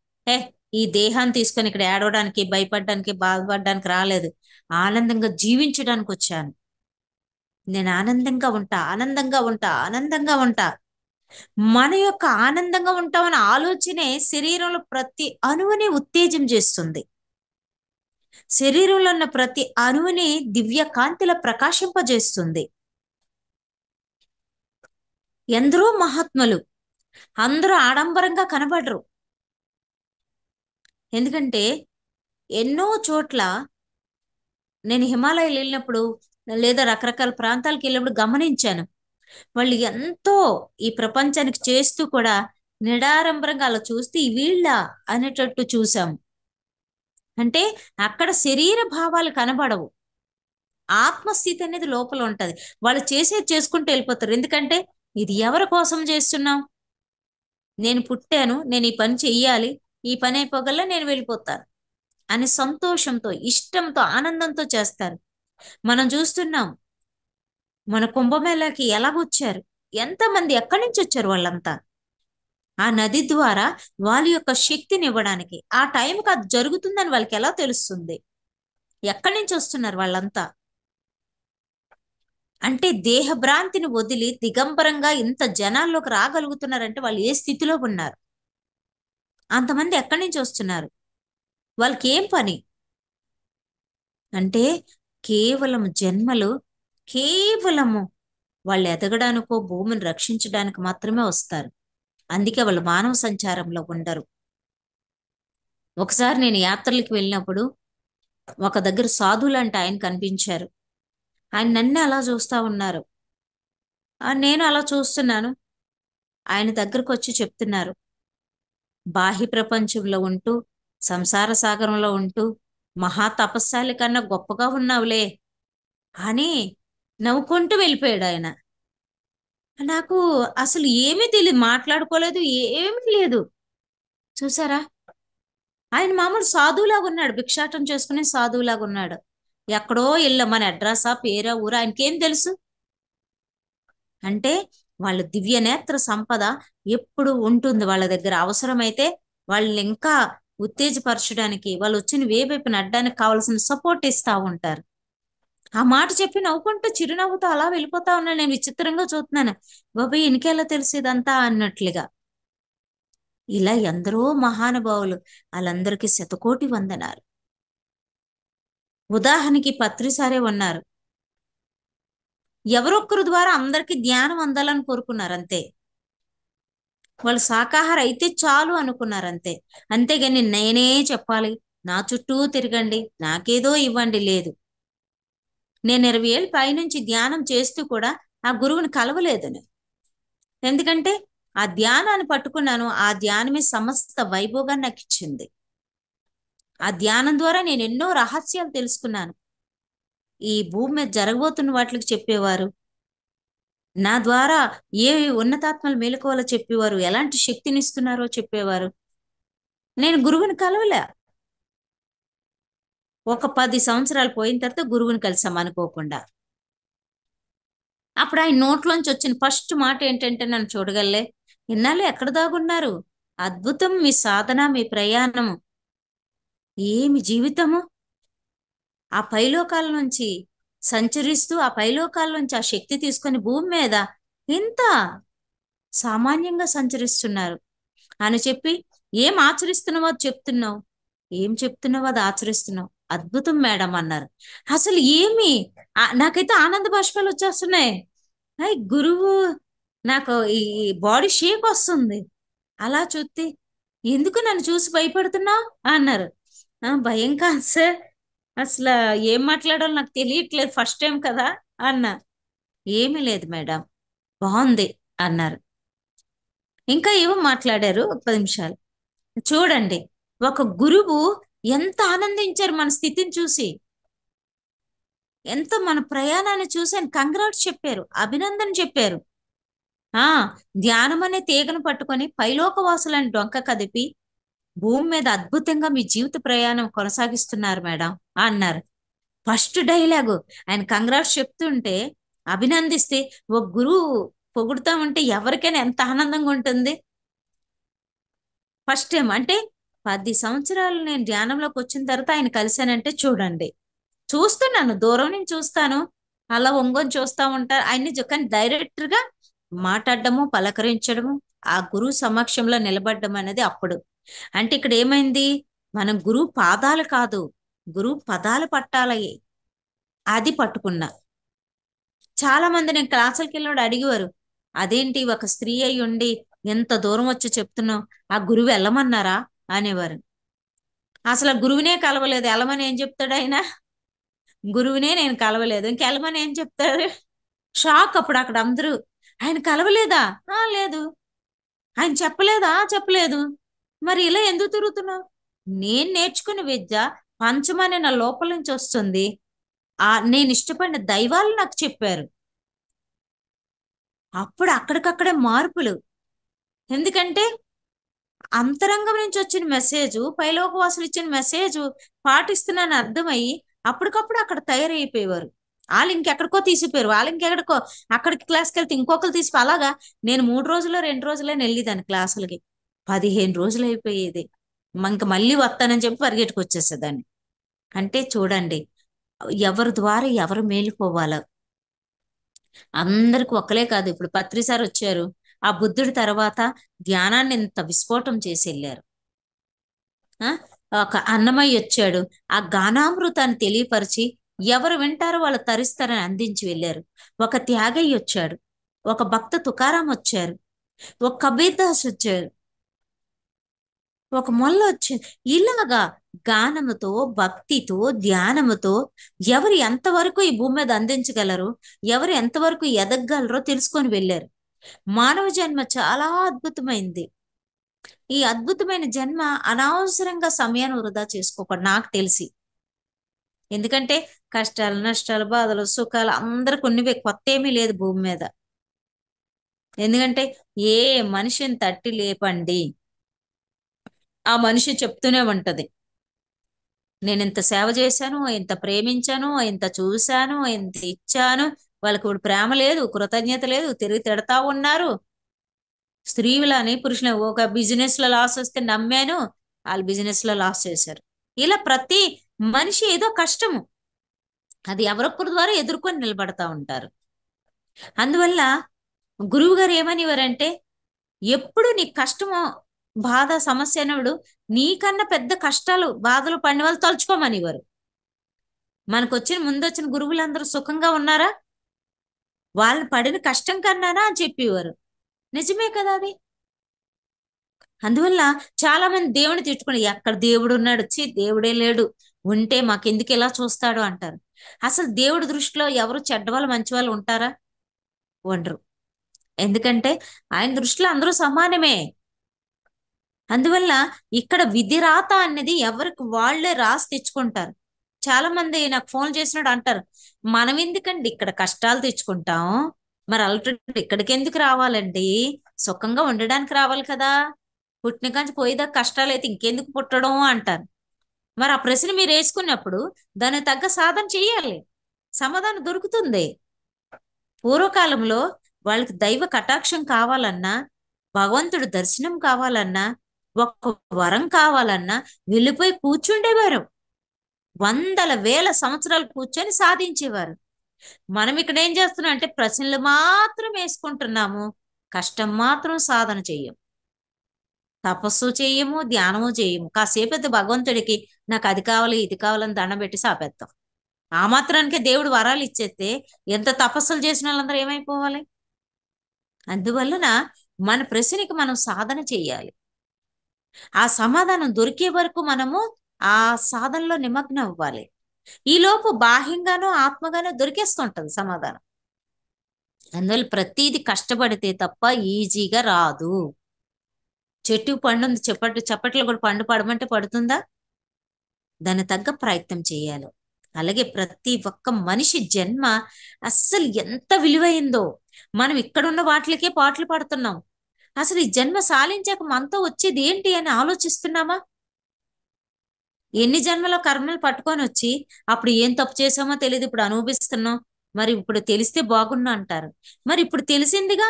ఈ దేహాన్ని తీసుకొని ఇక్కడ ఏడవడానికి, భయపడడానికి, బాధపడడానికి రాలేదు, ఆనందంగా జీవించడానికి వచ్చాను. నేను ఆనందంగా ఉంటా, ఆనందంగా ఉంటా, ఆనందంగా ఉంటా. మన యొక్క ఆనందంగా ఉంటామన్న ఆలోచనే శరీరంలో ప్రతి అణువుని ఉత్తేజం చేస్తుంది. శరీరంలో ఉన్న ప్రతి అణువుని దివ్య కాంతిలా ప్రకాశింపజేస్తుంది. ఎందరో మహాత్ములు అందరూ ఆడంబరంగా కనబడరు. ఎందుకంటే ఎన్నో చోట్ల నేను హిమాలయాలు వెళ్ళినప్పుడు లేదా రకరకాల ప్రాంతాలకు వెళ్ళినప్పుడు గమనించాను, వాళ్ళు ఎంతో ఈ ప్రపంచానికి చేస్తూ కూడా నిడారంబరంగా అలా చూస్తే వీళ్ళ అనేటట్టు చూసాం. అంటే అక్కడ శరీర భావాలు కనబడవు, ఆత్మస్థితి అనేది లోపల ఉంటది. వాళ్ళు చేసేది చేసుకుంటూ వెళ్ళిపోతారు. ఎందుకంటే ఇది ఎవరి కోసం చేస్తున్నాం? నేను పుట్టాను, నేను ఈ పని చెయ్యాలి, ఈ పని అయిపోగల నేను వెళ్ళిపోతాను అని సంతోషంతో, ఇష్టంతో, ఆనందంతో చేస్తారు. మనం చూస్తున్నాం మన కుంభమేళాకి ఎలాగొచ్చారు, ఎంతమంది ఎక్కడి నుంచి వచ్చారు వాళ్ళంతా. ఆ నది ద్వారా వాళ్ళ యొక్క శక్తిని ఇవ్వడానికి, ఆ టైంకి అది జరుగుతుందని వాళ్ళకి ఎలా తెలుస్తుంది? ఎక్కడి నుంచి వస్తున్నారు వాళ్ళంతా? అంటే దేహభ్రాంతిని వదిలి దిగంబరంగా ఇంత జనాల్లోకి రాగలుగుతున్నారంటే వాళ్ళు ఏ స్థితిలో ఉన్నారు? అంతమంది ఎక్కడి నుంచి వస్తున్నారు? వాళ్ళకి ఏం పని? అంటే కేవలం జన్మలు కేవలము వాళ్ళు ఎదగడానికో భూమిని రక్షించడానికి మాత్రమే వస్తారు. అందుకే వాళ్ళు మానవ సంచారంలో ఉండరు. ఒకసారి నేను యాత్రలకు వెళ్ళినప్పుడు ఒక దగ్గర సాధువులంటే ఆయన కనిపించారు. ఆయన నన్ను అలా చూస్తా ఉన్నారు. నేను అలా చూస్తున్నాను. ఆయన దగ్గరకు వచ్చి చెప్తున్నారు, బాహ్య ప్రపంచంలో ఉంటూ సంసార సాగరంలో ఉంటూ మహా తపస్శాలి కన్నా గొప్పగా ఉన్నావులే అని నవ్వుకుంటూ వెళ్ళిపోయాడు ఆయన. నాకు అసలు ఏమీ తెలియదు, మాట్లాడుకోలేదు, ఏమీ లేదు. చూసారా, ఆయన మామూలు సాధువులాగా ఉన్నాడు, భిక్షాటం చేసుకునే సాధువులాగా ఉన్నాడు. ఎక్కడో ఇళ్ళ మన అడ్రసా పేరా ఊరా ఆయనకేం తెలుసు? అంటే వాళ్ళ దివ్య నేత్ర సంపద ఎప్పుడు ఉంటుంది వాళ్ళ దగ్గర. అవసరమైతే వాళ్ళని ఇంకా ఉత్తేజపరచడానికి, వాళ్ళు వచ్చిన వేవైపు నడ్డానికి కావాల్సిన సపోర్ట్ ఇస్తా ఉంటారు. ఆ మాట చెప్పి నవ్వుకుంటూ చిరునవ్వుతో అలా వెళ్ళిపోతా ఉన్నాను. నేను విచిత్రంగా చూస్తున్నాను, బాబాయ్ ఇనికెలా తెలుసు ఇదంతా అన్నట్లుగా. ఇలా ఎందరో మహానుభావులు, వాళ్ళందరికీ శతకోటి వందనాలు. ఉదాహరణకి పత్రిసారే ఉన్నారు. ఎవరొక్కరి ద్వారా అందరికీ జ్ఞానం అందాలని కోరుకున్నారు అంతే. వాళ్ళు శాకాహార అయితే చాలు అనుకున్నారు అంతే. అంతేగాని నేనే చెప్పాలి, నా చుట్టూ తిరగండి, నాకేదో ఇవ్వండి లేదు. నేను 20 ఏళ్ళ పైనుంచి ధ్యానం చేస్తూ కూడా ఆ గురువుని కలవలేదని. ఎందుకంటే ఆ ధ్యానాన్ని పట్టుకున్నాను, ఆ ధ్యానమే సమస్త వైభోగాన్ని నాకు ఇచ్చింది. ఆ ధ్యానం ద్వారా నేను ఎన్నో రహస్యాలు తెలుసుకున్నాను. ఈ భూమి మీద జరగబోతున్న వాటికి చెప్పేవారు, నా ద్వారా ఏ ఉన్నతాత్మలు మేలుకోవాలో చెప్పేవారు, ఎలాంటి శక్తిని ఇస్తున్నారో చెప్పేవారు. నేను గురువుని కలవలే. ఒక 10 సంవత్సరాలు పోయిన తర్వాత గురువుని కలిసాం అనుకోకుండా. అప్పుడు ఆయన నోట్లోంచి వచ్చిన ఫస్ట్ మాట ఏంటంటే, నన్ను చూడగలే, ఇన్నాళ్ళు ఎక్కడ దాగున్నారు, అద్భుతం మీ సాధన, మీ ప్రయాణము, ఏమి జీవితము. ఆ పైలోకాల నుంచి సంచరిస్తూ ఆ పైలోకాల నుంచి ఆ శక్తి తీసుకొని భూమి మీద ఇంత సామాన్యంగా సంచరిస్తున్నారు అని చెప్పి, ఏం ఆచరిస్తున్నావో అది చెప్తున్నావు, ఏం చెప్తున్నావో అది ఆచరిస్తున్నావు, అద్భుతం మేడం అన్నారు. అసలు ఏమి నాకైతే ఆనంద బాష్పాలు వచ్చేస్తున్నాయి. గురువు, నాకు ఈ బాడీ షేక్ వస్తుంది. అలా చూస్తే, ఎందుకు నన్ను చూసి భయపడుతున్నావు అన్నారు. భయం కాదు సార్, అసలు ఏం మాట్లాడాలో నాకు తెలియట్లేదు, ఫస్ట్ టైం కదా అన్నా. ఏమీ లేదు మేడం, బాగుంది అన్నారు. ఇంకా ఏమో మాట్లాడారు ఒక 10 నిమిషాలు. చూడండి, ఒక గురువు ఎంత ఆనందించారు మన స్థితిని చూసి, ఎంత మన ప్రయాణాన్ని చూసి ఆయన కంగ్రాట్స్ చెప్పారు, అభినందన చెప్పారు. ధ్యానం అనే తీగను పట్టుకొని పైలోక వాసులని డొంక కదిపి భూమి మీద అద్భుతంగా మీ జీవిత ప్రయాణం కొనసాగిస్తున్నారు మేడం అన్నారు. ఫస్ట్ డైలాగు ఆయన కంగ్రాట్స్ చెప్తుంటే, అభినందిస్తే, ఒక గురువు పొగుడుతా ఉంటే ఎవరికైనా ఎంత ఆనందంగా ఉంటుంది. ఫస్ట్ టైం అంటే 10 సంవత్సరాలు నేను ధ్యానంలోకి వచ్చిన తర్వాత ఆయన కలిశానంటే చూడండి. చూస్తున్నాను, దూరం నుంచి చూస్తాను, అలా ఒంగొని చూస్తా ఉంటారు ఆయన్ని. కానీ డైరెక్ట్గా మాట్లాడడము, పలకరించడము, ఆ గురువు సమక్షంలో నిలబడడం అనేది అప్పుడు. అంటే ఇక్కడ ఏమైంది, మనం గురువు పాదాలు కాదు, గురువు పదాలు పట్టాలి, అది పట్టుకున్నా. చాలా మంది నేను క్లాసులకి వెళ్ళినప్పుడు అడిగేవారు, అదేంటి ఒక స్త్రీ అయి ఉండి ఎంత దూరం వచ్చి చెప్తున్నావు, ఆ గురువు వెళ్ళమన్నారా అనేవారు. అసలు ఆ గురువునే కలవలేదు, వెళ్ళమని ఏం చెప్తాడు ఆయన? గురువునే నేను కలవలేదు, ఇంకెళ్ళమని ఏం చెప్తారు? షాక్ అప్పుడు అక్కడ అందరూ. ఆయన కలవలేదా? లేదు. ఆయన చెప్పలేదా? చెప్పలేదు. మరి ఇలా ఎందుకు తిరుగుతున్నావు? నేను నేర్చుకున్న విద్య పంచమనే నా లోపల నుంచి వస్తుంది. నేను ఇష్టపడిన దైవాలు నాకు చెప్పారు. అప్పుడు అక్కడికక్కడే మార్పులు. ఎందుకంటే అంతరంగం నుంచి వచ్చిన మెసేజ్, పైలోకవాసులు ఇచ్చిన మెసేజ్ పాటిస్తున్నాను అర్థమయ్యి అప్పటికప్పుడు అక్కడ తయారైపోయేవారు. వాళ్ళు ఇంకెక్కడికో తీసిపోయారు, వాళ్ళు ఇంకెక్కడికో, అక్కడికి క్లాస్కి వెళ్తే ఇంకొకరు తీసి, అలాగా నేను 3 రోజుల్లో 2 రోజులే వెళ్ళేదాన్ని క్లాసులకి. 15 రోజులు అయిపోయేది. ఇంక మళ్ళీ వస్తానని చెప్పి పరిగెట్టుకు వచ్చేసేదాన్ని. అంటే చూడండి, ఎవరి ద్వారా ఎవరు మేలుకోవాలో. అందరికి ఒక్కలే కాదు, ఇప్పుడు పత్రిసారి వచ్చారు, ఆ బుద్ధుడి తర్వాత ధ్యానాన్ని ఎంత విస్ఫోటం చేసి వెళ్ళారు. ఒక అన్నమయ్య వచ్చాడు, ఆ గానామృతాన్ని తెలియపరిచి ఎవరు వింటారో వాళ్ళు తరిస్తారని అందించి వెళ్ళారు. ఒక త్యాగయ్య వచ్చాడు, ఒక భక్త తుకారాం వచ్చారు, ఒక కబీర్ దాస్ వచ్చారు, ఒక మొల్ల వచ్చారు. ఇలాగా గానముతో, భక్తితో, ధ్యానముతో ఎవరు ఎంతవరకు ఈ భూమి మీద అందించగలరు, ఎవరు ఎంతవరకు ఎదగగలరో తెలుసుకొని వెళ్ళారు. మానవ జన్మ చాలా అద్భుతమైంది. ఈ అద్భుతమైన జన్మ అనవసరంగా సమయాన్ని వృధా చేసుకోకూడదు నాకు తెలిసి. ఎందుకంటే కష్టాలు, నష్టాలు, బాధలు, సుఖాలు అందరికి ఉన్నవే, కొత్త ఏమీ లేదు భూమి మీద. ఎందుకంటే ఏ మనిషిని తట్టి లేపండి, ఆ మనిషి చెప్తూనే ఉంటది, నేను ఇంత సేవ చేశాను, ఇంత ప్రేమించాను, ఇంత చూశాను, ఇంత ఇచ్చాను. వాళ్ళకి ఇప్పుడు ప్రేమ లేదు, కృతజ్ఞత లేదు, తిరిగి తిడతా ఉన్నారు. స్త్రీలని పురుషులు ఒక బిజినెస్ లో లాస్ వస్తే నమ్మాను, వాళ్ళు బిజినెస్ లో లాస్ చేశారు. ఇలా ప్రతి మనిషి ఏదో కష్టము అది ఎవరొక్కరి ద్వారా ఎదుర్కొని నిలబడతా ఉంటారు. అందువల్ల గురువు గారు ఏమనివారంటే, ఎప్పుడు నీ కష్టము, బాధ, సమస్య అన్నప్పుడు నీకన్నా పెద్ద కష్టాలు, బాధలు పడిన వాళ్ళు తలుచుకోమనివారు. మనకు ముందొచ్చిన గురువులందరూ సుఖంగా ఉన్నారా? వాళ్ళు పడిన కష్టం కన్నానా అని చెప్పేవారు. నిజమే కదా అది. అందువల్ల చాలా మంది దేవుని తిట్టుకుని, ఎక్కడ దేవుడు ఉన్నాడు, దేవుడే లేడు, ఉంటే మాకెందుకు ఇలా చూస్తాడు అంటారు. అసలు దేవుడి దృష్టిలో ఎవరు చెడ్డవాళ్ళు మంచి వాళ్ళు ఉంటారా? ఉండరు. ఎందుకంటే ఆయన దృష్టిలో అందరూ సమానమే. అందువల్ల ఇక్కడ విధి రాత అనేది ఎవరికి వాళ్ళే రాసి తెచ్చుకుంటారు. చాలా మంది నాకు ఫోన్ చేసినప్పుడు అంటారు, మనం ఎందుకండి ఇక్కడ కష్టాలు తెచ్చుకుంటాం, మరి అల్టర్నేట్ ఇక్కడికి ఎందుకు రావాలండి, సుఖంగా ఉండడానికి రావాలి కదా, పుట్టిన కాంచి పోయేదాకా కష్టాలు అయితే ఇంకెందుకు పుట్టడం అంటారు. మరి ఆ ప్రశ్న మీరు వేసుకున్నప్పుడు దానికి తగ్గ సాధన చెయ్యాలి, సమాధానం దొరుకుతుంది. పూర్వకాలంలో వాళ్ళకి దైవ కటాక్షం కావాలన్నా, భగవంతుడు దర్శనం కావాలన్నా, ఒక వరం కావాలన్నా వెళ్ళిపోయి కూర్చుండేవారు. వందల వేల సంవత్సరాలు కూర్చొని సాధించేవారు. మనం ఇక్కడ ఏం చేస్తున్నాం అంటే ప్రశ్నలు మాత్రం వేసుకుంటున్నాము, కష్టం మాత్రం సాధన చెయ్యం, తపస్సు చెయ్యము, ధ్యానము చేయము. కాసేపు అయితే భగవంతుడికి నాకు అది కావాలి, ఇది కావాలని దండం పెట్టి సాపేస్తాం. ఆ మాత్రానికే దేవుడు వరాలు ఇచ్చేస్తే ఎంత తపస్సులు చేసిన వాళ్ళందరూ ఏమైపోవాలి? అందువలన మన ప్రశ్నకి మనం సాధన చెయ్యాలి. ఆ సమాధానం దొరికే వరకు మనము ఆ సాధనలో నిమగ్నం అవ్వాలి. ఈలోపు బాహ్యంగానో ఆత్మగానో దొరికేస్తుంటది సమాధానం. అందువల్ల ప్రతిదీ కష్టపడితే తప్ప ఈజీగా రాదు. చెట్టు పండు చప్పట్లు కూడా పండు పడమంటే పడుతుందా? దాని తగ్గ ప్రయత్నం చేయాలి. అలాగే ప్రతి ఒక్క మనిషి జన్మ అస్సలు ఎంత విలువైందో. మనం ఇక్కడున్న వాటికే పాటలు పడుతున్నాం. అసలు ఈ జన్మ సాలించాక మనతో వచ్చేది ఏంటి అని ఆలోచిస్తున్నామా? ఎన్ని జన్మలో కర్మలు పట్టుకొని వచ్చి అప్పుడు ఏం తప్పు చేసామో తెలియదు, ఇప్పుడు అనుభవిస్తున్నాం. మరి ఇప్పుడు తెలిస్తే బాగున్నా అంటారు. మరి ఇప్పుడు తెలిసిందిగా,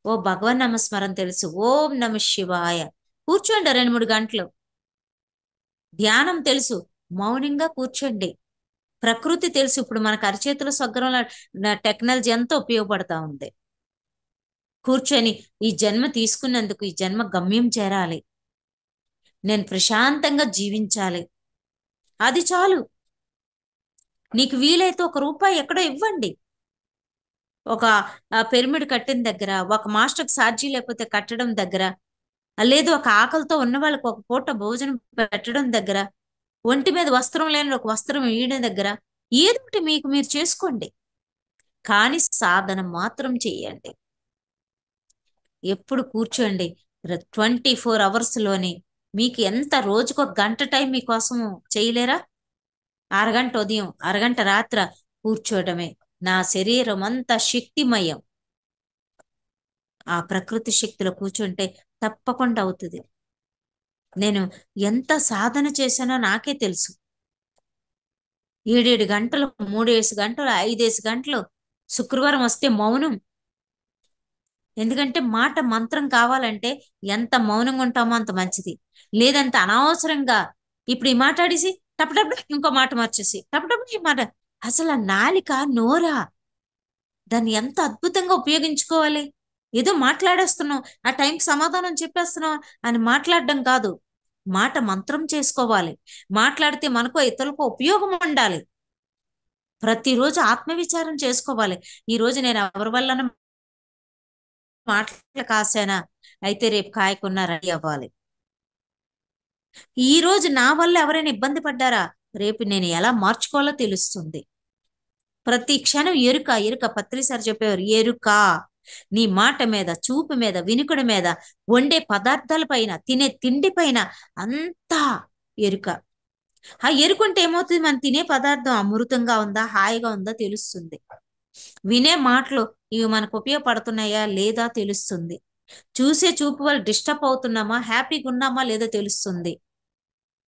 ఓ భగవన్ నామస్మరణ తెలుసు, ఓం నమ శివాయ, కూర్చోండి 2-3 గంటలు. ధ్యానం తెలుసు, మౌనంగా కూర్చోండి. ప్రకృతి తెలుసు, ఇప్పుడు మనకు అరచేతుల సొగ్గరంలో టెక్నాలజీ ఎంతో ఉపయోగపడతా ఉంది. కూర్చొని ఈ జన్మ తీసుకున్నందుకు ఈ జన్మ గమ్యం చేరాలి, నేను ప్రశాంతంగా జీవించాలి, అది చాలు. నీకు వీలైతే ₹1 ఎక్కడో ఇవ్వండి. ఒక పిరమిడ్ కట్టిన దగ్గర, ఒక మాస్టర్కి ఛార్జీ లేకపోతే కట్టడం దగ్గర, లేదు ఒక ఆకలితో ఉన్న వాళ్ళకి ఒక పూట భోజనం పెట్టడం దగ్గర, ఒంటి మీద వస్త్రం లేని ఒక వస్త్రం వేయడం దగ్గర, ఏదో ఒకటి మీకు మీరు చేసుకోండి. కానీ సాధన మాత్రం చెయ్యండి. ఎప్పుడు కూర్చోండి. 24 అవర్స్లోని మీకు ఎంత, రోజుకు 1 గంట టైం మీకోసం చేయలేరా? అరగంట ఉదయం, అరగంట రాత్ర కూర్చోవడమే. నా శరీరం అంతా శక్తిమయం. ఆ ప్రకృతి శక్తిలో కూర్చుంటే తప్పకుండా అవుతుంది. నేను ఎంత సాధన చేశానో నాకే తెలుసు. 7 గంటలు, 3 గంటలు, 5 గంటలు. శుక్రవారం వస్తే మౌనం. ఎందుకంటే మాట మంత్రం కావాలంటే ఎంత మౌనంగా ఉంటామో అంత మంచిది. లేదంత అనవసరంగా ఇప్పుడు ఈ మాట్లాడేసి టపటప్పుడు ఇంకో మాట మార్చేసి టపటప్పుడు ఈ మాట, అసలు ఆ నాలిక, నోరా, దాన్ని ఎంత అద్భుతంగా ఉపయోగించుకోవాలి. ఏదో మాట్లాడేస్తున్నాం, ఆ టైంకి సమాధానం చెప్పేస్తున్నాం అని మాట్లాడడం కాదు, మాట మంత్రం చేసుకోవాలి. మాట్లాడితే మనకు ఇతరులకు ఉపయోగం ఉండాలి. ప్రతిరోజు ఆత్మవిచారం చేసుకోవాలి. ఈ రోజు నేను ఎవరి వల్ల మాటలు కాసానా, అయితే రేపు కాయకున్నా రెడీ అవ్వాలి. ఈ రోజు నా వల్ల ఎవరైనా ఇబ్బంది పడ్డారా, రేపు నేను ఎలా మార్చుకోవాలో తెలుస్తుంది. ప్రతి క్షణం ఎరుక ఎరుక. పత్రి సార్ చెప్పేవారు, ఎరుక. నీ మాట మీద, చూపు మీద, వినుకుడి మీద, వండే పదార్థాల పైన, తినే తిండి పైన అంతా ఎరుక. ఆ ఎరుకుంటే ఏమవుతుంది, మనం తినే పదార్థం అమృతంగా ఉందా, హాయిగా ఉందా తెలుస్తుంది. వినే మాటలు ఇవి మనకు ఉపయోగపడుతున్నాయా లేదా తెలుస్తుంది. చూసే చూపు వల్ల డిస్టర్బ్ అవుతున్నామా, హ్యాపీగా ఉన్నామా లేదో తెలుస్తుంది.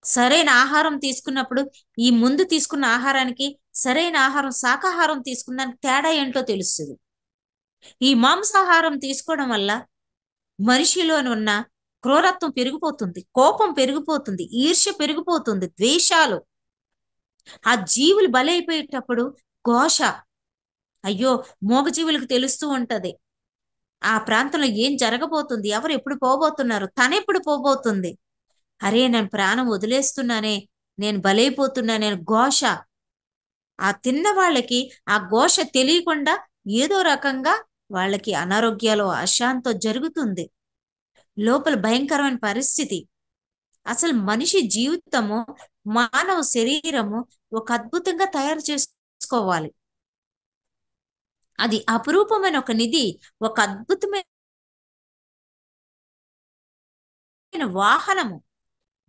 సరైన ఆహారం తీసుకున్నప్పుడు ఈ ముందు తీసుకున్న ఆహారానికి సరైన ఆహారం శాకాహారం తీసుకున్నానికి తేడా ఏంటో తెలుస్తుంది. ఈ మాంసాహారం తీసుకోవడం వల్ల మనిషిలో ఉన్న క్రూరత్వం పెరిగిపోతుంది, కోపం పెరిగిపోతుంది, ఈర్ష్య పెరిగిపోతుంది, ద్వేషాలు. ఆ జీవులు బలైపోయేటప్పుడు ఘోష, అయ్యో, మూగజీవులకు తెలుస్తూ ఉంటది ఆ ప్రాంతంలో ఏం జరగబోతుంది, ఎవరు ఎప్పుడు పోబోతున్నారు, తనెప్పుడు పోబోతుంది, అరే నేను ప్రాణం వదిలేస్తున్నానే, నేను బలైపోతున్నా, నేను ఘోష. ఆ తిన్న వాళ్ళకి ఆ ఘోష తెలియకుండా ఏదో రకంగా వాళ్ళకి అనారోగ్యాలు, అశాంతో జరుగుతుంది. లోపల భయంకరమైన పరిస్థితి. అసలు మనిషి జీవితము, మానవ శరీరము ఒక అద్భుతంగా తయారు చేసుకోవాలి. అది అపురూపమైన ఒక నిధి, ఒక అద్భుతమైన వాహనము.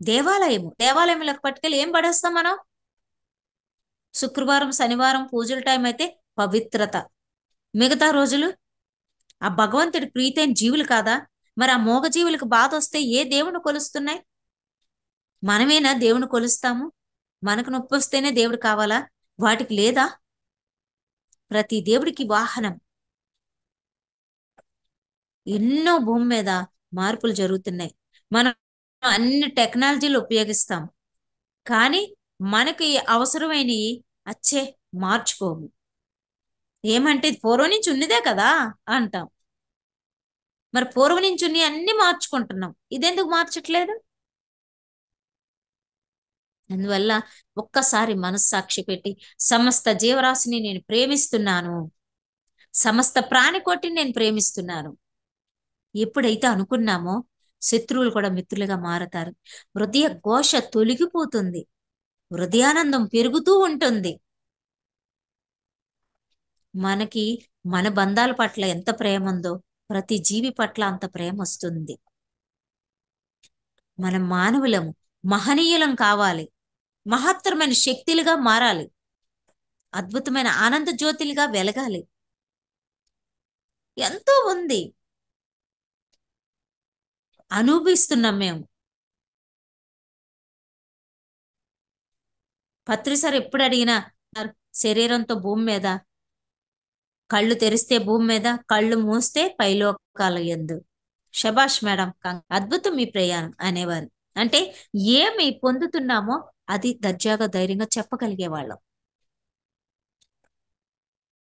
దేవాలయంలోకి పట్టుకెళ్ళి ఏం పడేస్తాం మనం? శుక్రవారం శనివారం పూజల టైం అయితే పవిత్రత, మిగతా రోజులు ఆ భగవంతుడి ప్రీతైన జీవులు కాదా? మరి ఆ మోగ జీవులకు బాధ వస్తే ఏ దేవుని కొలుస్తున్నాయి? మనమేనా దేవుని కొలుస్తాము? మనకు నొప్పి వస్తేనే దేవుడు కావాలా? వాటికి లేదా? ప్రతి దేవుడికి వాహనం. ఎన్నో భూమి మీద మార్పులు జరుగుతున్నాయి. మనం అన్ని టెక్నాలజీలు ఉపయోగిస్తాం, కానీ మనకి అవసరమైనవి అచ్చే మార్చుకోము. ఏమంటే ఇది పూర్వం నుంచి ఉన్నదే కదా అంటాం. మరి పూర్వం నుంచి ఉన్ని అన్ని మార్చుకుంటున్నాం, ఇదెందుకు మార్చట్లేదు? అందువల్ల ఒక్కసారి మనస్సాక్షి పెట్టి సమస్త జీవరాశిని నేను ప్రేమిస్తున్నాను, సమస్త ప్రాణికోటిని నేను ప్రేమిస్తున్నాను ఎప్పుడైతే అనుకున్నామో శత్రువులు కూడా మిత్రులుగా మారతారు. హృదయ ఘోష తొలగిపోతుంది, హృదయానందం పెరుగుతూ ఉంటుంది. మనకి మన బంధాల పట్ల ఎంత ప్రేమ ఉందో ప్రతి జీవి పట్ల అంత ప్రేమ వస్తుంది. మనం మానవులము, మహనీయులం కావాలి, మహత్తరమైన శక్తులుగా మారాలి, అద్భుతమైన ఆనంద జ్యోతులుగా వెలగాలి. ఎంతో ఉంది అనుభవిస్తున్నాం మేము. పత్రి సార్ ఎప్పుడు అడిగినా, శరీరంతో భూమి మీద, కళ్ళు తెరిస్తే భూమి మీద, కళ్ళు మూస్తే పైలోకాల యందు. శబాష్ మేడం, అద్భుతం మీ ప్రయాణం అనేవారు. అంటే ఏమి పొందుతున్నామో అది దర్జాగా ధైర్యంగా చెప్పగలిగే వాళ్ళం.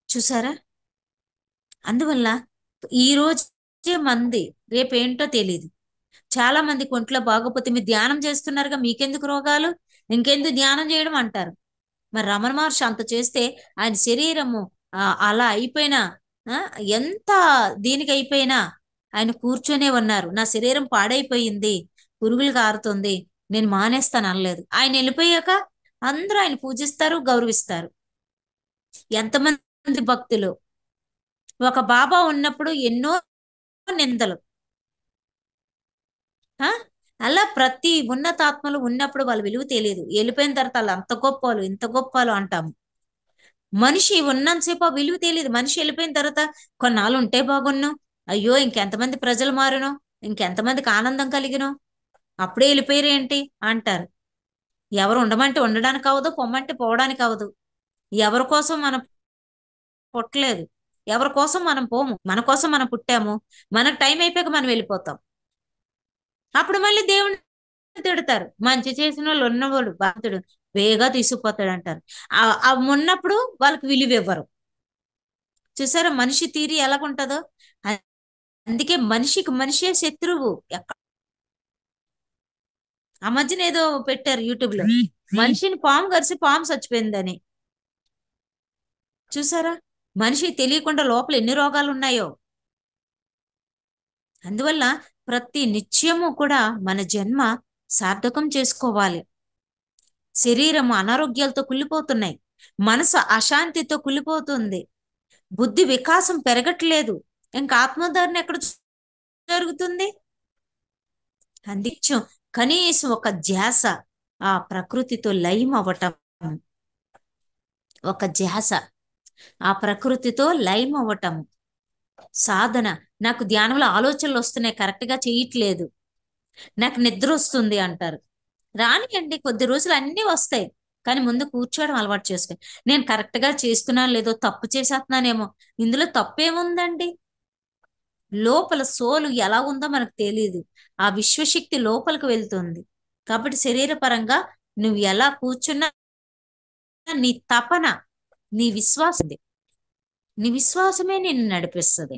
చూసారా? అందువల్ల ఈ రోజే మంది, రేపేంటో తెలియదు. చాలా మందికి ఒంట్లో బాగోపోతే మీరు ధ్యానం చేస్తున్నారుగా, మీకెందుకు రోగాలు, ఇంకెందుకు ధ్యానం చేయడం అంటారు. మరి రమణ మహర్షి అంత చేస్తే ఆయన శరీరము అలా అయిపోయినా, ఎంత దీనికి అయిపోయినా ఆయన కూర్చొనే ఉన్నారు. నా శరీరం పాడైపోయింది, పురుగులు కారుతుంది, నేను మానేస్తాను అనలేదు. ఆయన వెళ్ళిపోయాక అందరూ ఆయన పూజిస్తారు, గౌరవిస్తారు. ఎంతమంది భక్తులు. ఒక బాబా ఉన్నప్పుడు ఎన్నో నిందలు. ఆ అలా ప్రతి ఉన్నతాత్మలు ఉన్నప్పుడు వాళ్ళ విలువ తెలియదు, వెళ్ళిపోయిన తర్వాత వాళ్ళు అంత గొప్పలు ఇంత గొప్పలు అంటాము. మనిషి ఉన్నంతసేపు ఆ విలువ తెలియదు. మనిషి వెళ్ళిపోయిన తర్వాత కొన్నాళ్ళు ఉంటే బాగున్ను, అయ్యో ఇంకెంతమంది ప్రజలు మారును, ఇంకెంతమందికి ఆనందం కలిగిను, అప్పుడే వెళ్ళిపోయారు ఏంటి అంటారు. ఎవరు ఉండమంటే ఉండడానికి అవదు, పొమ్మంటే పోవడానికి అవదు. ఎవరి కోసం మనం పుట్టలేదు, ఎవరి కోసం మనం పోము, మన కోసం మనం పుట్టాము. మనకు టైం అయిపోయాక మనం వెళ్ళిపోతాం. అప్పుడు మళ్ళీ దేవుని తిడతారు, మంచి చేసిన వాళ్ళు ఉన్నవాడు భక్తుడు వేగా తీసుకుపోతాడు అంటారు. ఆ ఉన్నప్పుడు వాళ్ళకి విలువ ఇవ్వరు. చూసారా మనిషి తీరి ఎలాగుంటుందో? అందుకే మనిషికి మనిషే శత్రువు. ఆ మధ్యన ఏదో పెట్టారు యూట్యూబ్ లో, మనిషిని పాము కరిసి పాము చచ్చిపోయిందని. చూసారా మనిషి తెలియకుండా లోపల ఎన్ని రోగాలు ఉన్నాయో. అందువల్ల ప్రతి నిత్యము కూడా మన జన్మ సార్థకం చేసుకోవాలి. శరీరం అనారోగ్యాలతో కుళ్ళిపోతున్నాయి, మనసు అశాంతితో కుళ్ళిపోతుంది, బుద్ధి వికాసం పెరగట్లేదు. ఇంకా ఆత్మధారణ ఎక్కడ జరుగుతుంది? అందించం కనీసం ఒక ధ్యాస ఆ ప్రకృతితో లయం అవ్వటం, ఒక ధ్యాస ఆ ప్రకృతితో లయం అవ్వటం సాధన. నాకు ధ్యానంలో ఆలోచనలు వస్తున్నాయి, కరెక్ట్గా చేయట్లేదు, నాకు నిద్ర వస్తుంది అంటారు. రానియండి, కొద్ది రోజులు అన్నీ వస్తాయి, కానీ ముందు కూర్చోవడం అలవాటు చేసుకోండి. నేను కరెక్ట్గా చేస్తున్నాను లేదో, తప్పు చేసేస్తున్నానేమో. ఇందులో తప్పేముందండి? లోపల సోలు ఎలా ఉందో మనకు తెలియదు, ఆ విశ్వశక్తి లోపలికి వెళ్తుంది. కాబట్టి శరీరపరంగా నువ్వు ఎలా కూర్చున్నా నీ తపన, నీ విశ్వాసం, నీ విశ్వాసమే నిన్ను నడిపిస్తుంది.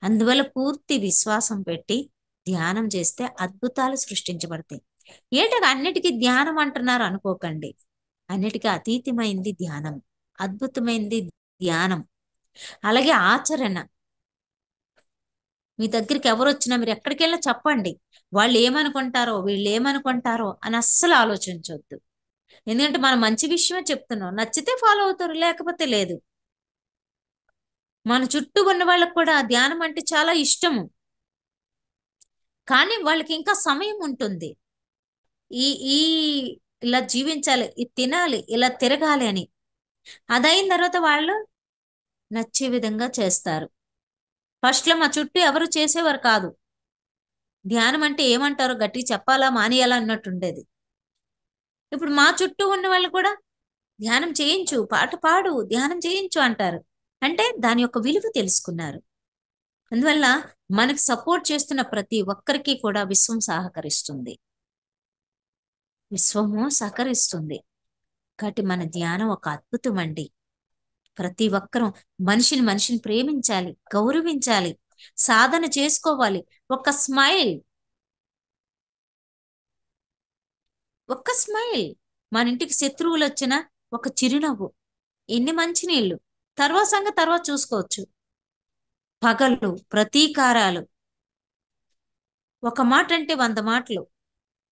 అందువల్ల పూర్తి విశ్వాసం పెట్టి ధ్యానం చేస్తే అద్భుతాలు సృష్టించబడతాయి. ఏంటంటే అన్నిటికీ ధ్యానం అంటున్నారు అనుకోకండి, అన్నిటికీ అతీతమైంది ధ్యానం, అద్భుతమైంది ధ్యానం. అలాగే ఆచరణ. మీ దగ్గరికి ఎవరు వచ్చినా మీరు ఎక్కడికి వెళ్ళినా చెప్పండి, వాళ్ళు ఏమనుకుంటారో వీళ్ళు ఏమనుకుంటారో అని అస్సలు ఆలోచించవద్దు. ఎందుకంటే మనం మంచి విషయమే చెప్తున్నాం, నచ్చితే ఫాలో అవుతారు, లేకపోతే లేదు. మన చుట్టూ ఉన్న వాళ్ళకు కూడా ధ్యానం అంటే చాలా ఇష్టము, కానీ వాళ్ళకి ఇంకా సమయం ఉంటుంది. ఈ ఈ ఇలా జీవించాలి, ఇది తినాలి, ఇలా తిరగాలి అని. అదైన తర్వాత వాళ్ళు నచ్చే విధంగా చేస్తారు. ఫస్ట్లో మా చుట్టూ ఎవరు చేసేవారు కాదు. ధ్యానం అంటే ఏమంటారో గట్టి చెప్పాలా మానేయాలా అన్నట్టు ఉండేది. ఇప్పుడు మా చుట్టూ ఉన్న వాళ్ళు కూడా ధ్యానం చేయించు, పాట పాడు, ధ్యానం చేయించు అంటారు. అంటే దాని యొక్క విలువ తెలుసుకున్నారు. అందువల్ల మనకు సపోర్ట్ చేస్తున్న ప్రతి ఒక్కరికి కూడా విశ్వం సహకరిస్తుంది, విశ్వము సహకరిస్తుంది. కాబట్టి మన ధ్యానం ఒక అద్భుతం అండి. ప్రతి ఒక్కరూ మనిషిని ప్రేమించాలి, గౌరవించాలి, సాధన చేసుకోవాలి. ఒక స్మైల్, ఒక్క స్మైల్, మన ఇంటికి శత్రువులు వచ్చినా ఒక చిరునవ్వు, ఎన్ని మంచినీళ్ళు, తర్వాత సంగతి తర్వాత చూసుకోవచ్చు. పగళ్ళు, ప్రతీకారాలు, ఒక మాట అంటే 100 మాటలు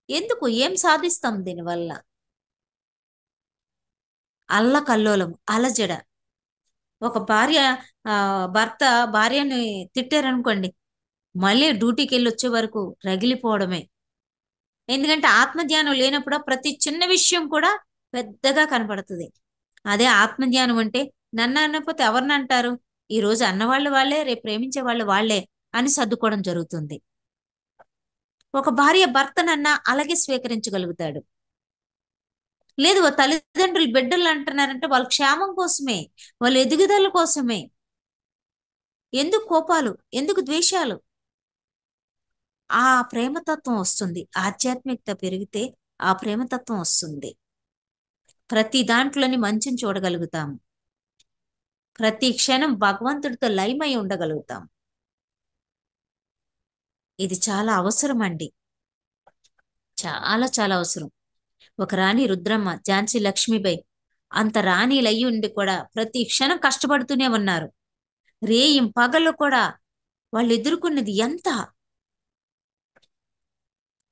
ఎందుకు? ఏం సాధిస్తాం దీనివల్ల? అల్లకల్లోలం, అలజడ. ఒక భార్య భర్త భార్యని తిట్టారనుకోండి, మళ్ళీ డ్యూటీకి వెళ్ళి వచ్చే వరకు రగిలిపోవడమే. ఎందుకంటే ఆత్మధ్యానం లేనప్పుడు ప్రతి చిన్న విషయం కూడా పెద్దగా కనపడుతుంది. అదే ఆత్మధ్యానం అంటే నన్ను అన్నపోతే ఎవరిని అంటారు, ఈ రోజు అన్నవాళ్ళు వాళ్ళే, రేపు ప్రేమించే వాళ్ళు వాళ్ళే అని సర్దుకోవడం జరుగుతుంది. ఒక భార్య భర్తనన్నా అలాగే స్వీకరించగలుగుతాడు. లేదు తల్లిదండ్రులు బిడ్డలు అంటున్నారంటే వాళ్ళ క్షేమం కోసమే, వాళ్ళ ఎదుగుదల కోసమే. ఎందుకు కోపాలు, ఎందుకు ద్వేషాలు? ఆ ప్రేమతత్వం వస్తుంది. ఆధ్యాత్మికత పెరిగితే ఆ ప్రేమతత్వం వస్తుంది. ప్రతి దాంట్లోని మంచిని చూడగలుగుతాం, ప్రతి క్షణం భగవంతుడితో లయమై ఉండగలుగుతాం. ఇది చాలా అవసరం అండి, చాలా చాలా అవసరం. ఒక రాణి రుద్రమ్మ, ఝాన్సీ లక్ష్మీబాయి అంత రాణిలు అయ్యి ఉండి కూడా ప్రతి క్షణం కష్టపడుతూనే ఉన్నారు. రేయిం పగళ్ళు కూడా వాళ్ళు ఎదుర్కొన్నది ఎంత.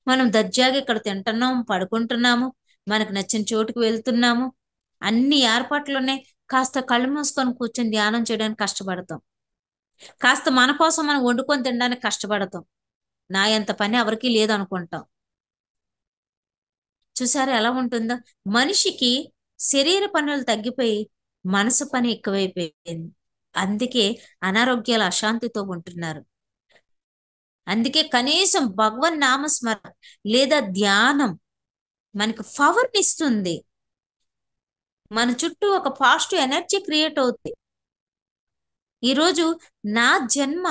మనం దర్జాగా ఇక్కడ తింటున్నాము, పడుకుంటున్నాము, మనకు నచ్చిన చోటుకు వెళ్తున్నాము, అన్ని ఏర్పాట్లు ఉన్నాయి. కాస్త కళ్ళు మూసుకొని కూర్చొని ధ్యానం చేయడానికి కష్టపడతాం, కాస్త మన కోసం మనం వండుకొని తినడానికి కష్టపడతాం. నా ఎంత పని ఎవరికీ లేదనుకుంటాం. చూసారా ఎలా ఉంటుందో? మనిషికి శరీర పనులు తగ్గిపోయి మనసు పని ఎక్కువైపోయింది. అందుకే అనారోగ్యాల అశాంతితో ఉంటున్నారు. అందుకే కనీసం భగవన్ నామస్మరణ లేదా ధ్యానం మనకు పవర్ని ఇస్తుంది. మన చుట్టూ ఒక పాజిటివ్ ఎనర్జీ క్రియేట్ అవుతుంది. ఈరోజు నా జన్మ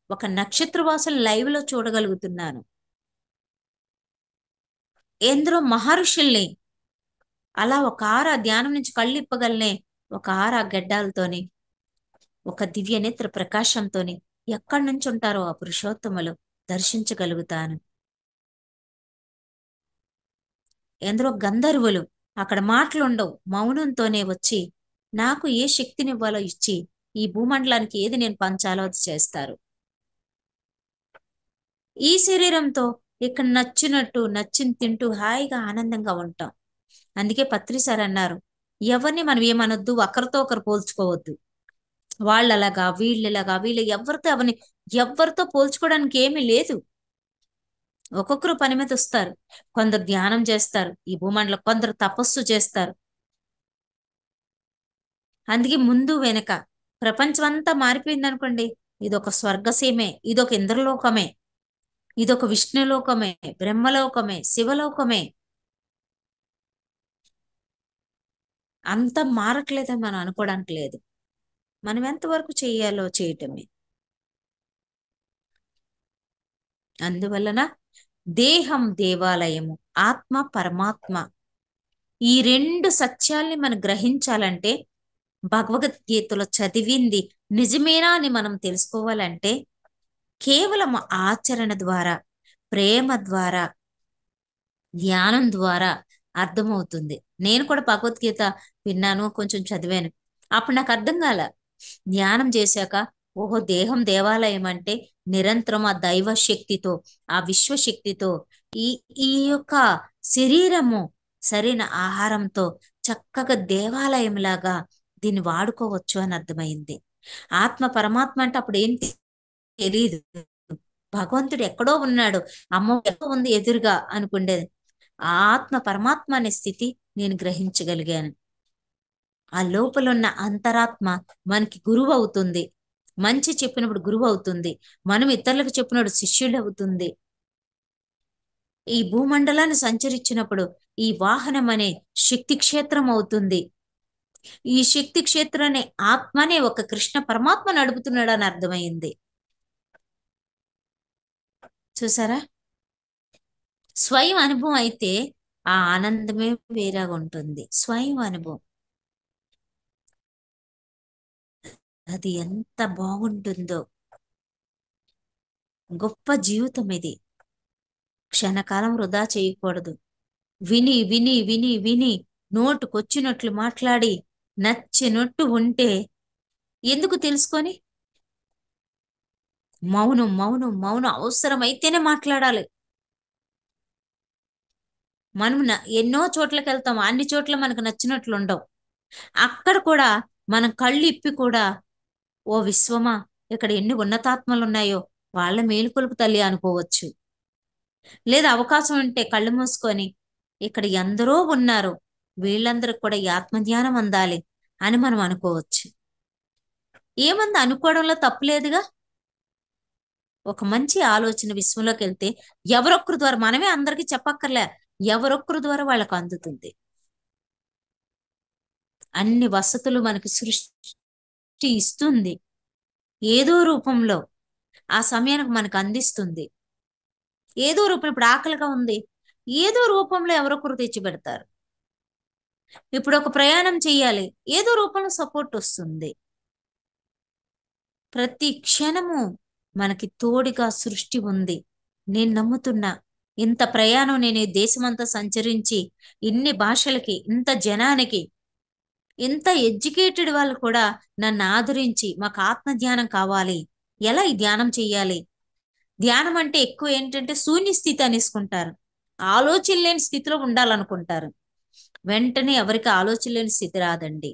ఒక నక్షత్రవాసులు లైవ్ లో చూడగలుగుతున్నాను. ఎందరో మహర్షుల్ని అలా ఒక ఆరా ధ్యానం నుంచి కళ్ళు ఇప్పగలనే, ఒక ఆరా గడ్డాలతోని, ఒక దివ్య నేత్ర ప్రకాశంతోని ఎక్కడి నుంచి ఉంటారో ఆ పురుషోత్తములు దర్శించగలుగుతాను. ఎందరో గంధర్వులు అక్కడ మాటలుండవు, మౌనంతోనే వచ్చి నాకు ఏ శక్తినివ్వాలో ఇచ్చి ఈ భూమండలానికి ఏది నేను పంచాలో అది చేస్తారు. ఈ శరీరంతో ఇక్కడ నచ్చినట్టు నచ్చింది తింటూ హాయిగా ఆనందంగా ఉంటాం. అందుకే పత్రి సార్ అన్నారు, ఎవరిని మనం ఏమనొద్దు, ఒకరితో ఒకరు పోల్చుకోవద్దు. వాళ్ళలాగా వీళ్ళలాగా వీళ్ళు ఎవరితో పోల్చుకోవడానికి ఏమీ లేదు. ఒక్కొక్కరు పని మీద వస్తారు. కొందరు ధ్యానం చేస్తారు ఈ భూమండలం, కొందరు తపస్సు చేస్తారు. అందుకే ముందు వెనక ప్రపంచం అంతా మారిపోయింది అనుకోండి, ఇదొక స్వర్గసీమే, ఇదొక ఇంద్రలోకమే, ఇదొక విష్ణులోకమే, బ్రహ్మలోకమే, శివలోకమే. అంత మారట్లేదని మనం అనుకోవడానికి లేదు. మనం ఎంతవరకు చేయాలో చేయటమే. అందువలన దేహం దేవాలయము, ఆత్మ పరమాత్మ, ఈ రెండు సత్యాల్ని మనం గ్రహించాలంటే, భగవద్గీతలో చదివింది నిజమేనా అని మనం తెలుసుకోవాలంటే కేవలం ఆచరణ ద్వారా, ప్రేమ ద్వారా, ధ్యానం ద్వారా అర్థమవుతుంది. నేను కూడా భగవద్గీత విన్నాను, కొంచెం చదివాను. అప్పుడు నాకు అర్థం కాల. ధ్యానం చేశాక ఓహో, దేహం దేవాలయం అంటే నిరంతరం ఆ దైవ శక్తితో, ఆ విశ్వశక్తితో ఈ ఈ యొక్క శరీరము సరైన ఆహారంతో చక్కగా దేవాలయం లాగా దీన్ని వాడుకోవచ్చు అని అర్థమైంది. ఆత్మ పరమాత్మ అంటే అప్పుడు ఏం తెలియదు. భగవంతుడు ఎక్కడో ఉన్నాడు, అమ్మో ఎక్కడో ఉంది ఎదురుగా అనుకుండేది. ఆ ఆత్మ పరమాత్మ అనే స్థితి నేను గ్రహించగలిగాను. ఆ లోపల ఉన్న అంతరాత్మ మనకి గురువు అవుతుంది. మంచి చెప్పినప్పుడు గురువు అవుతుంది, మనం ఇతరులకు చెప్పినప్పుడు శిష్యుడు అవుతుంది. ఈ భూమండలాన్ని సంచరించినప్పుడు ఈ వాహనం అనే శక్తి క్షేత్రం అవుతుంది. ఈ శక్తి క్షేత్రాన్ని ఆత్మనే ఒక కృష్ణ పరమాత్మ నడుపుతున్నాడు అని అర్థమైంది. చూసారా? స్వయం అనుభవం అయితే ఆ ఆనందమే వేరేగా ఉంటుంది. స్వయం అనుభవం అది ఎంత బాగుంటుందో. గొప్ప జీవితం ఇది. క్షణకాలం వృధా చేయకూడదు. విని విని విని విని నోటుకొచ్చినట్లు మాట్లాడి నచ్చినట్టు ఉంటే ఎందుకు తెలుసుకొని? మౌనం మౌనం మౌనం, అవసరమైతేనే మాట్లాడాలి. మనం ఎన్నో చోట్లకి వెళ్తాం, అన్ని చోట్ల మనకు నచ్చినట్లు ఉండవు. అక్కడ కూడా మనం కళ్ళు ఇప్పి కూడా, ఓ విశ్వమా, ఇక్కడ ఎన్ని ఉన్నతాత్మలు ఉన్నాయో వాళ్ళ మేలుకొలుపు తల్లి అనుకోవచ్చు. లేదా అవకాశం ఉంటే కళ్ళు మూసుకొని, ఇక్కడ ఎందరో ఉన్నారు, వీళ్ళందరికి కూడా ఈ ఆత్మజ్ఞానం అందాలి అని మనం అనుకోవచ్చు. ఏమంది అనుకోవడంలో తప్పులేదుగా. ఒక మంచి ఆలోచన విశ్వంలోకి వెళ్తే ఎవరొక్కరి ద్వారా, మనమే అందరికీ చెప్పక్కర్లే, ఎవరొక్కరి ద్వారా వాళ్ళకు అందుతుంది. అన్ని వసతులు మనకి సృష్టి ఇస్తుంది, ఏదో రూపంలో ఆ సమయానికి మనకు అందిస్తుంది. ఏదో రూపం, ఇప్పుడు ఆకలిగా ఉంది, ఏదో రూపంలో ఎవరొకరు తెచ్చి పెడతారు. ఇప్పుడు ఒక ప్రయాణం చెయ్యాలి, ఏదో రూపంలో సపోర్ట్ వస్తుంది. ప్రతి క్షణము మనకి తోడుగా సృష్టి ఉంది. నేను నమ్ముతున్నా, ఇంత ప్రయాణం నేను ఈ దేశమంతా సంచరించి ఇన్ని భాషలకి, ఇంత జనానికి, ఇంత ఎడ్యుకేటెడ్ వాళ్ళు కూడా నన్ను ఆదరించి మాకు ఆత్మ ధ్యానం కావాలి, ఎలా ఈ ధ్యానం చెయ్యాలి. ధ్యానం అంటే ఎక్కువ ఏంటంటే శూన్య స్థితి అనేసుకుంటారు, ఆలోచన లేని స్థితిలో ఉండాలనుకుంటారు. వెంటనే ఎవరికి ఆలోచన లేని స్థితి రాదండి.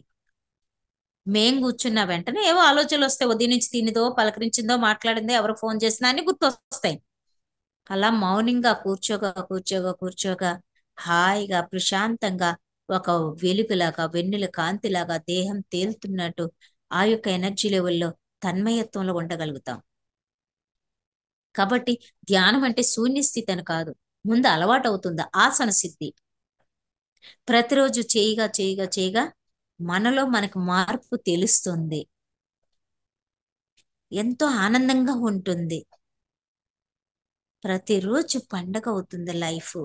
మేం కూర్చున్న వెంటనే ఏవో ఆలోచనలు వస్తాయి. ఉదయం నుంచి తినిదో, పలకరించిందో, మాట్లాడిందో, ఎవరు ఫోన్ చేసినా అన్ని గుర్తొస్తాయి. అలా మౌనంగా కూర్చోగా కూర్చోగా కూర్చోగా హాయిగా ప్రశాంతంగా ఒక వెలుగులాగా, వెన్నెల కాంతిలాగా దేహం తేలుతున్నట్టు ఆ యొక్క ఎనర్జీ లెవెల్లో తన్మయత్వంలో ఉండగలుగుతాం. కాబట్టి ధ్యానం అంటే శూన్య స్థితి అని కాదు, ముందు అలవాటు అవుతుంది ఆసన సిద్ధి. ప్రతిరోజు చేయగా చేయగా చేయగా మనలో మనకు మార్పు తెలుస్తుంది, ఎంతో ఆనందంగా ఉంటుంది. ప్రతిరోజు పండగ అవుతుంది లైఫ్.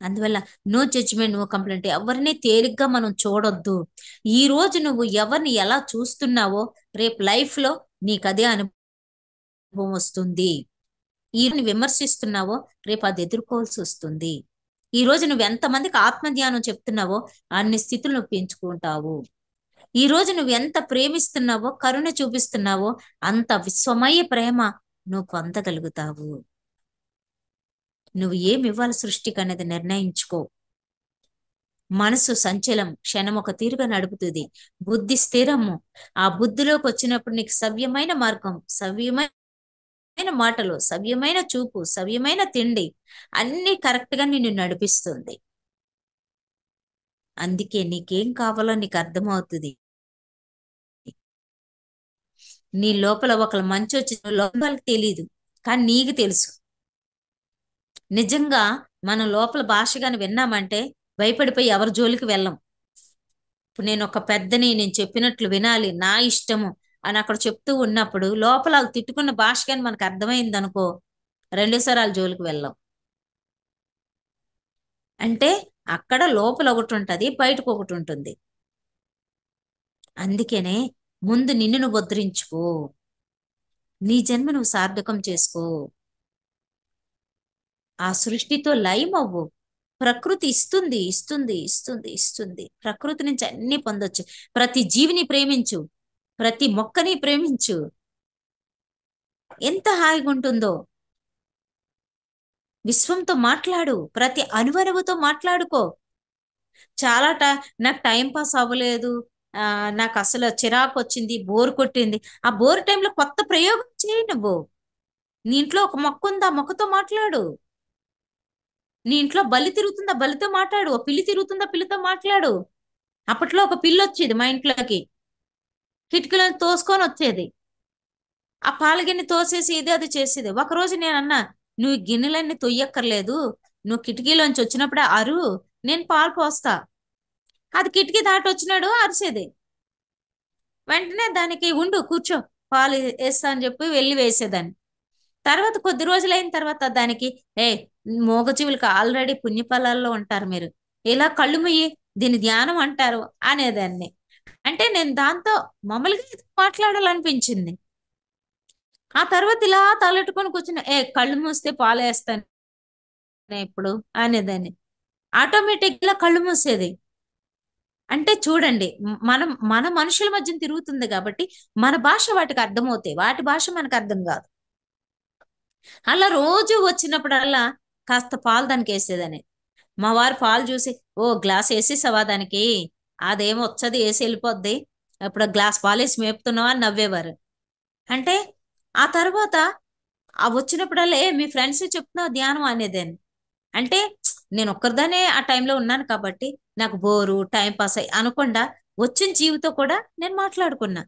అందువల్ల నో జడ్జిమెంట్, నో కంప్లైంట్. ఎవరిని తేలిగ్గా మనం చూడొద్దు. ఈ రోజు నువ్వు ఎవరిని ఎలా చూస్తున్నావో రేపు లైఫ్ లో నీకు అదే అనుభవం వస్తుంది. ఈ రోజు విమర్శిస్తున్నావో రేపు అది ఎదుర్కోవాల్సి వస్తుంది. ఈ రోజు నువ్వు ఎంతమందికి ఆత్మధ్యానం చెప్తున్నావో అన్ని స్థితులు నువ్వు పెంచుకుంటావు. ఈ రోజు నువ్వు ఎంత ప్రేమిస్తున్నావో, కరుణ చూపిస్తున్నావో అంత విశ్వమయ ప్రేమ నువ్వు పొందగలుగుతావు. నువ్వు ఏమి ఇవ్వాలి సృష్టికి అనేది నిర్ణయించుకో. మనసు సంచలం, క్షణం ఒక తీరుగా నడుపుతుంది. బుద్ధి స్థిరము. ఆ బుద్ధిలోకి వచ్చినప్పుడు నీకు సవ్యమైన మార్గం, సవ్యమైన మాటలు, సవ్యమైన చూపు, సవ్యమైన తిండి అన్ని కరెక్ట్ గా నిన్ను నడిపిస్తుంది. అందుకే నీకేం కావాలో నీకు అర్థమవుతుంది. నీ లోపల ఒకళ్ళ మంచి వచ్చి లోపలికి తెలియదు, కానీ నీకు తెలుసు. నిజంగా మనం లోపల భాషగాని విన్నామంటే భయపడిపోయి ఎవరి జోలికి వెళ్ళం. ఇప్పుడు నేను ఒక పెద్దని నేను చెప్పినట్లు వినాలి, నా ఇష్టము అని అక్కడ చెప్తూ ఉన్నప్పుడు లోపల వాళ్ళు తిట్టుకున్న భాష కానీ మనకు అర్థమైంది అనుకో, రెండోసారి వాళ్ళ జోలికి వెళ్ళాం. అంటే అక్కడ లోపల ఒకటి ఉంటుంది, బయటకు ఒకటి ఉంటుంది. అందుకనే ముందు నిన్ను నువ్వు ఉద్ధరించుకో, నీ జన్మ నువ్వు సార్థకం చేసుకో, ఆ సృష్టితో లయం అవ్వు. ప్రకృతి ఇస్తుంది ఇస్తుంది ఇస్తుంది ఇస్తుంది. ప్రకృతి నుంచి అన్ని పొందొచ్చు. ప్రతి జీవిని ప్రేమించు, ప్రతి మొక్కని ప్రేమించు. ఎంత హాయిగా ఉంటుందో. విశ్వంతో మాట్లాడు, ప్రతి అణువణువుతో మాట్లాడుకో. చాలా నాకు టైం పాస్ అవ్వలేదు, నాకు అసలు చిరాకు వచ్చింది, బోర్ కొట్టింది. ఆ బోర్ టైంలో కొత్త ప్రయోగం చేయి. నువ్వు నీ ఇంట్లో ఒక మొక్క ఉందా, మొక్కతో మాట్లాడు. నీ ఇంట్లో బల్లి తిరుగుతుందా, బల్లితో మాట్లాడు. ఓ పిల్లి తిరుగుతుందా, పిల్లితో మాట్లాడు. అప్పట్లో ఒక పిల్లి వచ్చేది మా ఇంట్లోకి, కిటికీలను తోసుకొని వచ్చేది. ఆ పాల గిన్నె తోసేసి ఇది అది చేసేది. ఒకరోజు నేను అన్నా, నువ్వు ఈ గిన్నెలన్నీ తొయ్యక్కర్లేదు, నువ్వు కిటికీలోంచి వచ్చినప్పుడే అరు, నేను పాలు పోస్తా. అది కిటికీ దాటి వచ్చినాడు అరిసేది. వెంటనే దానికి ఉండు కూర్చో, పాలు వేస్తా అని చెప్పి వెళ్ళి వేసేదాన్ని. తర్వాత కొద్ది రోజులైన తర్వాత దానికి, ఏ మూగజీవులకు ఆల్రెడీ పుణ్యఫలాల్లో ఉంటారు మీరు, ఇలా కళ్ళు ముయ్యి, దీని ధ్యానం అంటారు అనేదాన్ని. అంటే నేను దాంతో మామూలుగా ఏదో మాట్లాడాలనిపించింది. ఆ తర్వాత ఇలా తలెట్టుకొని కూర్చున్న, ఏ కళ్ళు మూస్తే పాలు వేస్తాను ఇప్పుడు అనేదాన్ని. ఆటోమేటిక్ గా కళ్ళు మూసేది. అంటే చూడండి, మనం మన మనుషుల మధ్య తిరుగుతుంది కాబట్టి మన భాష వాటికి అర్థమవుతాయి, వాటి భాష మనకు అర్థం కాదు. అలా రోజు వచ్చినప్పుడల్లా కాస్త పాలు దానికి వేసేదని. మా వారు పాలు చూసి, ఓ గ్లాస్ వేసేసావా దానికి, అదేమో వచ్చది వేసి వెళ్ళిపోద్ది, ఇప్పుడు గ్లాస్ పాలు వేసి మేపుతున్నావా అని నవ్వేవారు. అంటే ఆ తర్వాత ఆ వచ్చినప్పుడల్లా, ఏ మీ ఫ్రెండ్స్ చెప్తున్నావు ధ్యానం అనేదాన్ని. అంటే నేను ఒక్కరిదానే ఆ టైంలో ఉన్నాను కాబట్టి నాకు బోరు టైం పాస్ అయ్యి అనకుండా వచ్చిన జీవితో కూడా నేను మాట్లాడుకున్నా.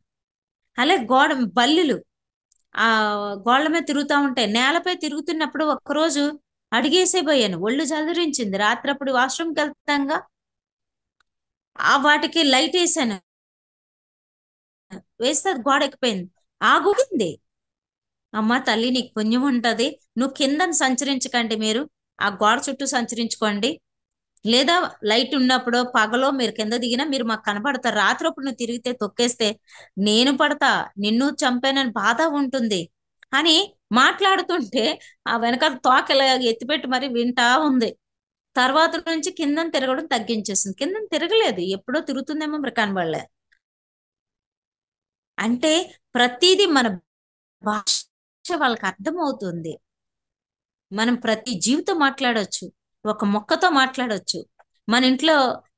అలాగే బల్లులు ఆ గోళ్ళ మీద తిరుగుతూ ఉంటాయి. నేలపై తిరుగుతున్నప్పుడు ఒక్కరోజు అడిగేసే పోయాను, ఒళ్ళు జలదరించింది. రాత్రప్పుడు వాష్రూమ్కి వెళ్తాంగా, ఆ వాటికి లైట్ వేసాను, వేస్తే అది గోడ ఎక్కిపోయింది, ఆగుంది. అమ్మ తల్లి నీకు పుణ్యం ఉంటది, నువ్వు కిందని సంచరించకండి, మీరు ఆ గోడ చుట్టూ సంచరించుకోండి, లేదా లైట్ ఉన్నప్పుడు పగలో మీరు కింద దిగినా మీరు మాకు కనపడతారు. రాత్రప్పుడు నువ్వు తిరిగితే తొక్కేస్తే నేను పడతా, నిన్ను చంపానని బాధ ఉంటుంది అని మాట్లాడుతుంటే ఆ వెనకాల తోకలా ఎత్తిపెట్టి మరి వింటా ఉంది. తర్వాత నుంచి కిందని తిరగడం తగ్గించేసింది. కిందని తిరగలేదు, ఎప్పుడో తిరుగుతుందేమో మరి కనబడలే. అంటే ప్రతిదీ మన భాష వాళ్ళకి అర్థమవుతుంది. మనం ప్రతి జీవితో మాట్లాడొచ్చు, ఒక మొక్కతో మాట్లాడొచ్చు. మన ఇంట్లో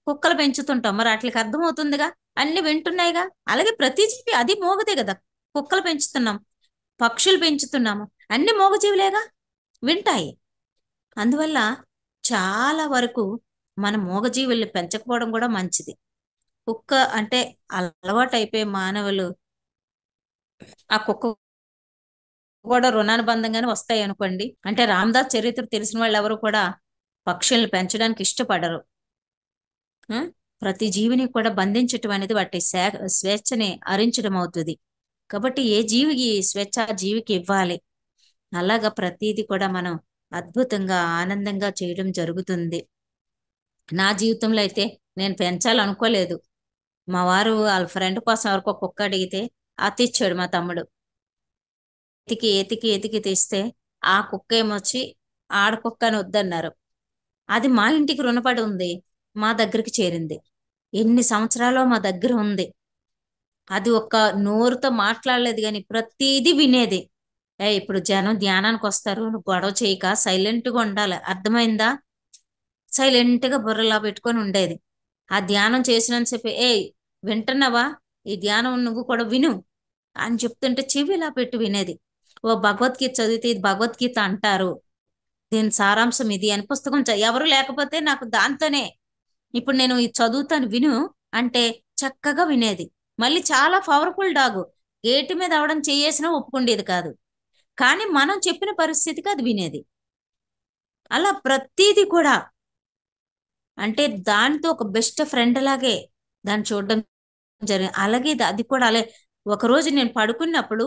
కుక్కలు పెంచుతుంటాం, మరి వాటికి అర్థమవుతుందిగా, అన్ని వింటున్నాయిగా. అలాగే ప్రతి జీవి అది మోగదే కదా. కుక్కలు పెంచుతున్నాం, పక్షులు పెంచుతున్నాము, అన్ని మోగజీవులేగా, వింటాయి. అందువల్ల చాలా వరకు మన మూగజీవుల్ని పెంచకపోవడం కూడా మంచిది. కుక్క అంటే అలవాటు అయిపోయే మానవులు ఆ కుక్క కూడా రుణానుబంధంగానే వస్తాయి అనుకోండి. అంటే రామదాస్ చరిత్ర తెలిసిన వాళ్ళు ఎవరు కూడా పక్షుల్ని పెంచడానికి ఇష్టపడరు. ప్రతి జీవిని కూడా బంధించటం అనేది వాటి స్వేచ్ఛని హరించడం అవుతుంది. కాబట్టి ఏ జీవికి స్వేచ్ఛ జీవికి ఇవ్వాలి. అలాగా ప్రతిదీ కూడా మనం అద్భుతంగా ఆనందంగా చేయడం జరుగుతుంది. నా జీవితంలో అయితే నేను పెంచాలనుకోలేదు. మా వారు వాళ్ళ ఫ్రెండ్ కోసం ఎవరికో కుక్క అడిగితే తెచ్చాడు మా తమ్ముడు. ఎతికి ఎతికి ఎతికి తెస్తే ఆ కుక్క ఏమొచ్చి ఆడకుక్క అని వద్దన్నారు. అది మా ఇంటికి రుణపడి ఉంది, మా దగ్గరికి చేరింది. ఎన్ని సంవత్సరాలు మా దగ్గర ఉంది. అది ఒక్క నోరుతో మాట్లాడలేదు కానీ ప్రతిదీ వినేది. ఇప్పుడు జనం ధ్యానానికి వస్తారు, నువ్వు గొడవ చేయక సైలెంట్ గా ఉండాలి, అర్థమైందా? సైలెంట్ గా బుర్రలా పెట్టుకొని ఉండేది. ఆ ధ్యానం చేసినంతసేపు వింటున్నావా, ఈ ధ్యానం నువ్వు కూడా విను అని చెప్తుంటే చెవి ఇలా పెట్టి వినేది. ఓ భగవద్గీత చదివితే ఇది భగవద్గీత అంటారు, దీని సారాంశం ఇది అని పుస్తకం ఎవరు లేకపోతే నాకు దాంతోనే ఇప్పుడు నేను ఇది చదువుతాను విను అంటే చక్కగా వినేది. మళ్ళీ చాలా పవర్ఫుల్ డాగు, గేటు మీద అవడం చేయేసినా ఒప్పుకుండేది కాదు, కానీ మనం చెప్పిన పరిస్థితికి అది వినేది. అలా ప్రతిదీ కూడా అంటే దాంతో ఒక బెస్ట్ ఫ్రెండ్ లాగే దాన్ని చూడడం జరిగింది. అలాగే అది కూడా అలాగే ఒకరోజు నేను పడుకున్నప్పుడు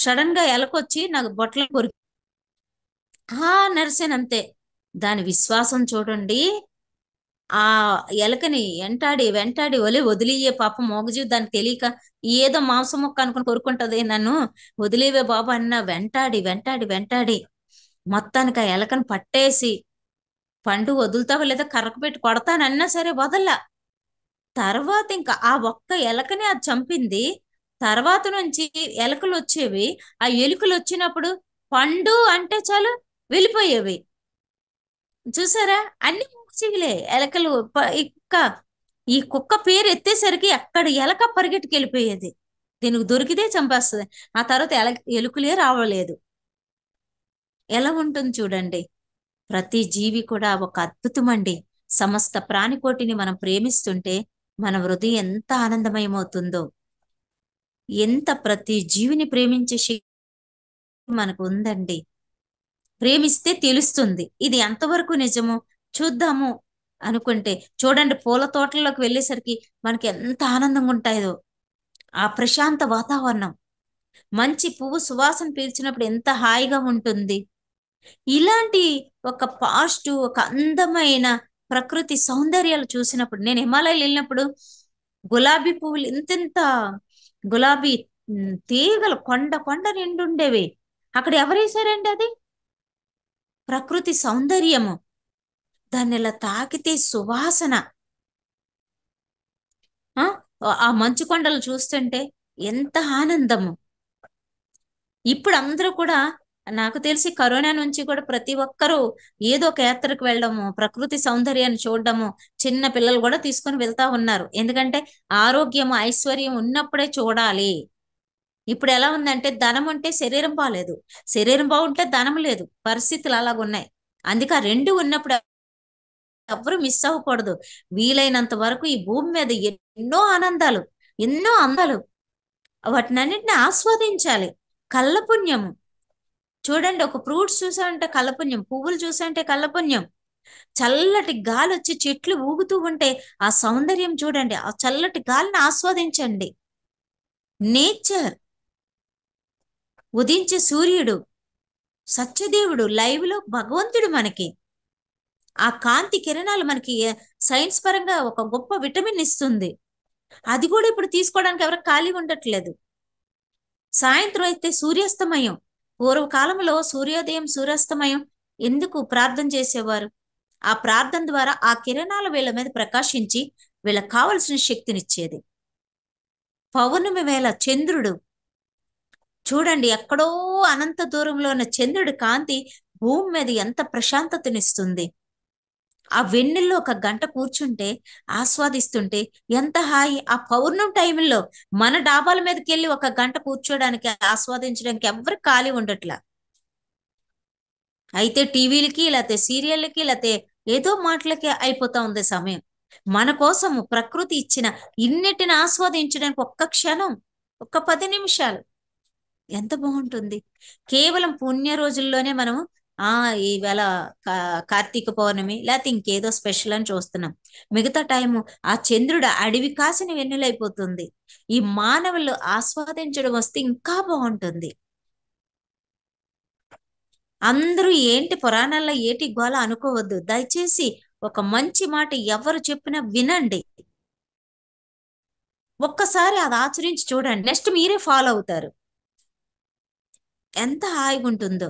సడన్ గా ఎలకొచ్చి నాకు బొట్టలు కొరికి నరిసానంతే. దాని విశ్వాసం చూడండి. ఆ ఎలకని వెంటాడి వెంటాడి వదిలియే పాపం మోగజీవి దానికి తెలియక ఏదో మాంసం మొక్క అనుకుని కొరుకుంటది, నన్ను వదిలేవే బాబు అన్న వెంటాడి వెంటాడి వెంటాడి మొత్తానికి ఆ ఎలకను పట్టేసి, పండు వదులుతావా లేదా కర్రకు పెట్టి కొడతానన్నా సరే వదల్లా. తర్వాత ఇంకా ఆ ఒక్క ఎలకని అది చంపింది. తర్వాత నుంచి ఎలకలు వచ్చేవి, ఆ ఎలుకలు వచ్చినప్పుడు పండు అంటే చాలు వెళ్ళిపోయేవి. చూసారా, అన్ని మూగజీవులే ఎలకలు. ఈ కుక్క పేరు ఎత్తేసరికి అక్కడ ఎలక పరిగెట్టుకు వెళ్ళిపోయేది, దీనికి దొరికితే చంపేస్తుంది. ఆ తర్వాత ఎలుకలే రావలేదు. ఎలా ఉంటుంది చూడండి. ప్రతి జీవి కూడా ఒక అద్భుతం అండి. సమస్త ప్రాణికోటిని మనం ప్రేమిస్తుంటే మన హృదయం ఎంత ఆనందమయమవుతుందో, ఎంత ప్రతి జీవిని ప్రేమించే శక్తి మనకు ఉందండి. ప్రేమిస్తే తెలుస్తుంది ఇది ఎంతవరకు నిజమో. చూద్దాము అనుకుంటే చూడండి, పూల తోటల్లోకి వెళ్ళేసరికి మనకి ఎంత ఆనందంగా ఉంటాయో. ఆ ప్రశాంత వాతావరణం, మంచి పువ్వు సువాసన పీల్చినప్పుడు ఎంత హాయిగా ఉంటుంది. ఇలాంటి ఒక పాజిటివ్, ఒక అందమైన ప్రకృతి సౌందర్యాలు చూసినప్పుడు, నేను హిమాలయాలు వెళ్ళినప్పుడు గులాబీ పువ్వులు ఇంతింత గులాబీ తీగలు కొండ కొండ నిండుండేవి. అక్కడ ఎవరేసారండి? అది ప్రకృతి సౌందర్యము. దాన్ని ఇలా తాకితే సువాసన, ఆ మంచు కొండలు చూస్తుంటే ఎంత ఆనందము. ఇప్పుడు అందరూ కూడా నాకు తెలిసి కరోనా నుంచి కూడా ప్రతి ఒక్కరూ ఏదో ఒక యాత్రకు వెళ్ళడము, ప్రకృతి సౌందర్యాన్ని చూడడము, చిన్న పిల్లలు కూడా తీసుకొని వెళ్తా ఉన్నారు. ఎందుకంటే ఆరోగ్యం ఐశ్వర్యం ఉన్నప్పుడే చూడాలి. ఇప్పుడు ఎలా ఉందంటే ధనం ఉంటే శరీరం బాగాలేదు, శరీరం బాగుంటే ధనం లేదు, పరిస్థితులు అలాగున్నాయి. అందుకే ఆ రెండు ఉన్నప్పుడు ఎవరు మిస్ అవ్వకూడదు. వీలైనంత వరకు ఈ భూమి మీద ఎన్నో ఆనందాలు, ఎన్నో అందాలు, వాటినన్నింటిని ఆస్వాదించాలి. కళ్ళపుణ్యము చూడండి, ఒక ఫ్రూట్స్ చూసామంటే కళ్ళపుణ్యం, పువ్వులు చూసామంటే కళ్ళపుణ్యం, చల్లటి గాలి వచ్చి చెట్లు ఊగుతూ ఉంటే ఆ సౌందర్యం చూడండి, ఆ చల్లటి గాలిని ఆస్వాదించండి. నేచర్, ఉదించే సూర్యుడు, సత్యదేవుడు, లైవ్ లో భగవంతుడు మనకి ఆ కాంతి కిరణాలు మనకి సైన్స్ పరంగా ఒక గొప్ప విటమిన్ ఇస్తుంది. అది కూడా ఇప్పుడు తీసుకోవడానికి ఎవరికి ఖాళీ ఉండట్లేదు. సాయంత్రం అయితే సూర్యాస్తమయం, పూర్వకాలంలో సూర్యోదయం సూర్యాస్తమయం ఎందుకు ప్రార్థన చేసేవారు? ఆ ప్రార్థన ద్వారా ఆ కిరణాలు వీళ్ళ మీద ప్రకాశించి వీళ్ళకి కావలసిన శక్తినిచ్చేది. పౌర్ణమి వేళ చంద్రుడు చూడండి, ఎక్కడో అనంత దూరంలో ఉన్న చంద్రుడి కాంతి భూమి మీద ఎంత ప్రశాంతతనిస్తుంది. ఆ వెన్నెల్లో ఒక గంట కూర్చుంటే ఆస్వాదిస్తుంటే ఎంత హాయి. ఆ పౌర్ణమి టైంలో మన డాబాల మీదకి వెళ్ళి ఒక గంట కూర్చోడానికి ఆస్వాదించడానికి ఎవరికి ఖాళీ ఉండట్లా. అయితే టీవీలకి లేకపోతే సీరియళ్ళకి లేకపోతే ఏదో మాటలకి అయిపోతా ఉంది సమయం. మన కోసము ప్రకృతి ఇచ్చిన ఇన్నిటిని ఆస్వాదించడానికి ఒక్క క్షణం, ఒక్క 10 నిమిషాలు ఎంత బాగుంటుంది. కేవలం పుణ్య రోజుల్లోనే మనం ఈవేళ కార్తీక పౌర్ణమి లేకపోతే ఇంకేదో స్పెషల్ అని చూస్తున్నాం. మిగతా టైము ఆ చంద్రుడు అడవి కాసిన వెన్నులైపోతుంది. ఈ మానవులు ఆస్వాదించడం వస్తే ఇంకా బాగుంటుంది. అందరూ ఏంటి పురాణాల్లో ఏటి గోల అనుకోవద్దు. దయచేసి ఒక మంచి మాట ఎవరు చెప్పినా వినండి, ఒక్కసారి అది ఆచరించి చూడండి, నెక్స్ట్ మీరే ఫాలో అవుతారు. ఎంత హాయిగా ఉంటుందో.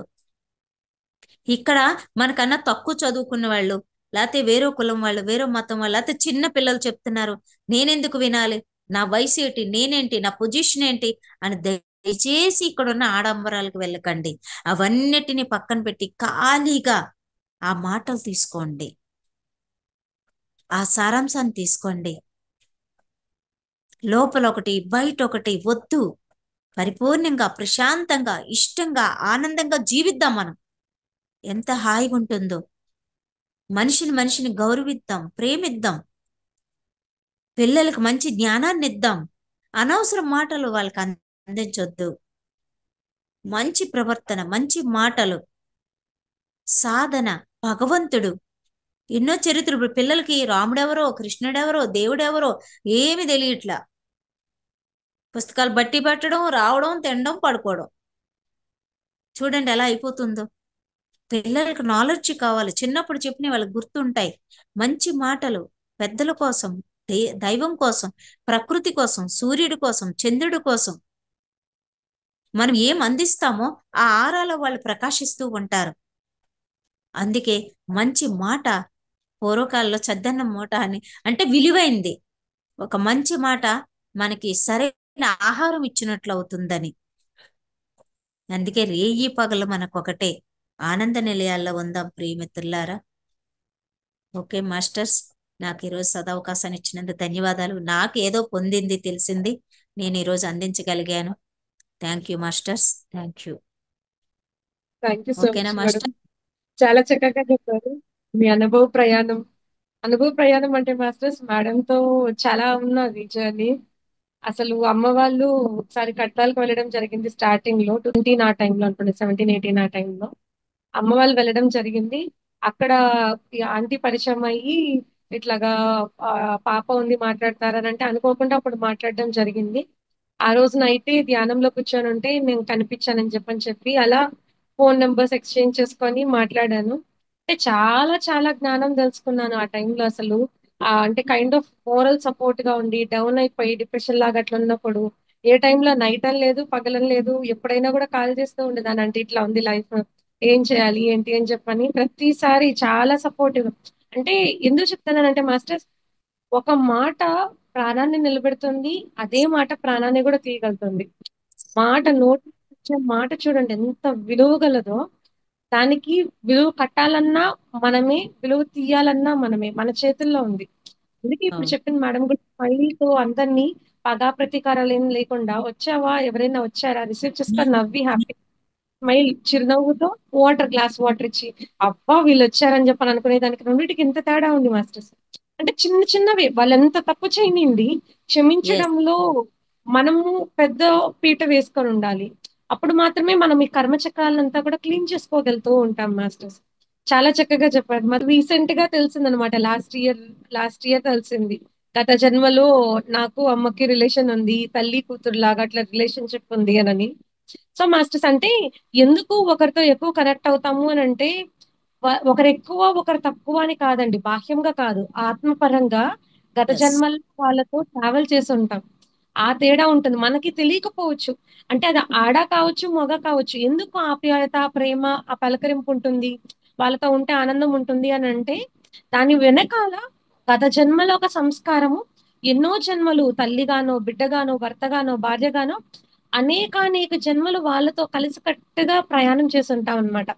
ఇక్కడ మనకన్నా తక్కువ చదువుకున్న వాళ్ళు లేకపోతే వేరే కులం వాళ్ళు, వేరే మతం వాళ్ళు, లేకపోతే చిన్న పిల్లలు చెప్తున్నారు, నేనెందుకు వినాలి, నా వయసు ఏంటి, నేనేంటి, నా పొజిషన్ ఏంటి అని దయచేసి ఇక్కడున్న ఆడంబరాలకు వెళ్ళకండి. అవన్నిటిని పక్కన పెట్టి ఖాళీగా ఆ మాటలు తీసుకోండి, ఆ సారాంశాన్ని తీసుకోండి. లోపల ఒకటి బయట ఒకటి వద్దు. పరిపూర్ణంగా ప్రశాంతంగా ఇష్టంగా ఆనందంగా జీవిద్దాం. మనం ఎంత హాయిగా ఉంటుందో. మనిషిని గౌరవిద్దాం, ప్రేమిద్దాం. పిల్లలకు మంచి జ్ఞానాన్ని ఇద్దాం. అనవసర మాటలు వాళ్ళకి అందించొద్దు. మంచి ప్రవర్తన, మంచి మాటలు, సాధన, భగవంతుడు ఎన్నో చరిత్రలు. ఇప్పుడు పిల్లలకి రాముడెవరో, కృష్ణుడెవరో, దేవుడెవరో ఏమి తెలియట్లా. పుస్తకాలు బట్టి పెట్టడం, రావడం, తినడం, పడుకోవడం. చూడండి ఎలా అయిపోతుందో. పిల్లలకు నాలెడ్జ్ కావాలి. చిన్నప్పుడు చెప్పిన వాళ్ళకి గుర్తుంటాయి. మంచి మాటలు పెద్దల కోసం, దైవం కోసం, ప్రకృతి కోసం, సూర్యుడి కోసం, చంద్రుడి కోసం మనం ఏం అందిస్తామో ఆ ఆరాలో వాళ్ళు ప్రకాశిస్తూ ఉంటారు. అందుకే మంచి మాట, పూర్వకాలంలో చద్దన్నం మూట అని అంటే విలువైంది. ఒక మంచి మాట మనకి సరైన ఆహారం ఇచ్చినట్లు అవుతుందని. అందుకే రేయి పగలు మనకొకటే. ఆనంద నిలయాల్లో ఉందాం ప్రియమిత్రులారా. ఓకే మాస్టర్స్, నాకు ఈరోజు సదవకాశాన్ని ఇచ్చినందుకు ధన్యవాదాలు. నాకు ఏదో పొందింది, తెలిసింది నేను ఈరోజు అందించగలిగాను. Thank you masters, thank you. Thank you so ఓకేనా మచ్ మేడం. మాస్టర్? చాలా చక్కగా చెప్పారు. మీ అనుభవ ప్రయాణం అంటే మాస్టర్స్ మేడంతో చాలా ఉన్నది జర్నీ. అసలు అమ్మ వాళ్ళు ఒకసారి కట్టాలకు వెళ్ళడం జరిగింది స్టార్టింగ్ లో 20 ఆ టైంలో అనుకోండి, 17, 18 ఆ టైంలో అమ్మ వాళ్ళు వెళ్ళడం జరిగింది. అక్కడ ఈ ఆంటీ పరిచయం అయ్యి ఇట్లాగా ఆ, పాప ఉంది మాట్లాడతారని అంటే అనుకోకుండా అప్పుడు మాట్లాడడం జరిగింది. ఆ రోజు నైట్ ధ్యానంలో కూర్చొని ఉంటే నేను కనిపించానని చెప్పి అలా ఫోన్ నెంబర్స్ ఎక్స్చేంజ్ చేసుకొని మాట్లాడాను. అంటే చాలా చాలా జ్ఞానం తెలుసుకున్నాను ఆ టైంలో అసలు. అంటే కైండ్ ఆఫ్ మోరల్ సపోర్ట్ గా ఉండి డౌన్ అయిపోయి డిప్రెషన్ లాగా అట్లా ఉన్నప్పుడు ఏ టైంలో నైట్ అని లేదు పగలని లేదు, ఎప్పుడైనా కూడా కాల్ చేస్తూ ఉండేదాన్ని. అంటే ఇట్లా ఉంది లైఫ్, ఏం చేయాలి ఏంటి అని చెప్పని ప్రతిసారి చాలా సపోర్టివ్. అంటే ఎందుకు చెప్తున్నానంటే మాస్టర్స్, ఒక మాట ప్రాణాన్ని నిలబెడుతుంది, అదే మాట ప్రాణాన్ని కూడా తీయగలుగుతుంది. మాట నోటి నుంచి వచ్చే మాట చూడండి ఎంత విలువ గలదో. దానికి విలువ కట్టాలన్నా మనమే, విలువ తీయాలన్నా మనమే, మన చేతుల్లో ఉంది. అందుకే ఇప్పుడు అవును. చెప్పిన మేడం కూడా స్మైల్ తో అందరినీ పగా ప్రతీకారాలు ఏం లేకుండా వచ్చావా, ఎవరైనా వచ్చారా, రిసీవ్ చేసుకొని నవ్వి హ్యాపీ స్మైల్ చిరునవ్వుతో గ్లాస్ వాటర్ ఇచ్చి అబ్బా వీళ్ళు వచ్చారని చెప్పని అనుకునే దానికి రెండింటికి ఎంత తేడా ఉంది మాస్టర్స్. అంటే చిన్న చిన్నవి వాళ్ళు ఎంత తప్పు చేయనిండి ఎస్. క్షమించడంలో మనము పెద్ద పీట వేసుకొని ఉండాలి. అప్పుడు మాత్రమే మనం ఈ కర్మచక్రాలంతా కూడా క్లీన్ చేసుకోగలుగుతూ ఉంటాం మాస్టర్స్. చాలా చక్కగా చెప్పారు. మరి రీసెంట్ గా తెలిసిందనమాట, లాస్ట్ ఇయర్ తెలిసింది. గత జన్మలో నాకు అమ్మకి రిలేషన్ ఉంది, తల్లి కూతురు లాగా అట్లా రిలేషన్షిప్ ఉంది అని. సో మాస్టర్స్ అంటే ఎందుకు ఒకరితో ఎక్కువ కనెక్ట్ అవుతాము అని అంటే ఒకరు ఎక్కువ ఒకరు తక్కువ అని కాదండి, బాహ్యంగా కాదు, ఆత్మపరంగా గత ఎస్. జన్మల్లో వాళ్ళతో ట్రావెల్ చేసి ఉంటాం. ఆ తేడా ఉంటుంది, మనకి తెలియకపోవచ్చు. అంటే అది ఆడ కావచ్చు మగ కావచ్చు, ఎందుకు ఆప్యాయత ప్రేమ ఆ పలకరింపు ఉంటుంది, వాళ్ళతో ఉంటే ఆనందం ఉంటుంది అని అంటే దాని వెనకాల గత జన్మలో ఒక సంస్కారము, ఎన్నో జన్మలు తల్లిగానో బిడ్డగానో భర్తగానో భార్యగానో అనేకానేక జన్మలు వాళ్ళతో కలిసికట్టుగా ప్రయాణం చేసి ఉంటాం అనమాట.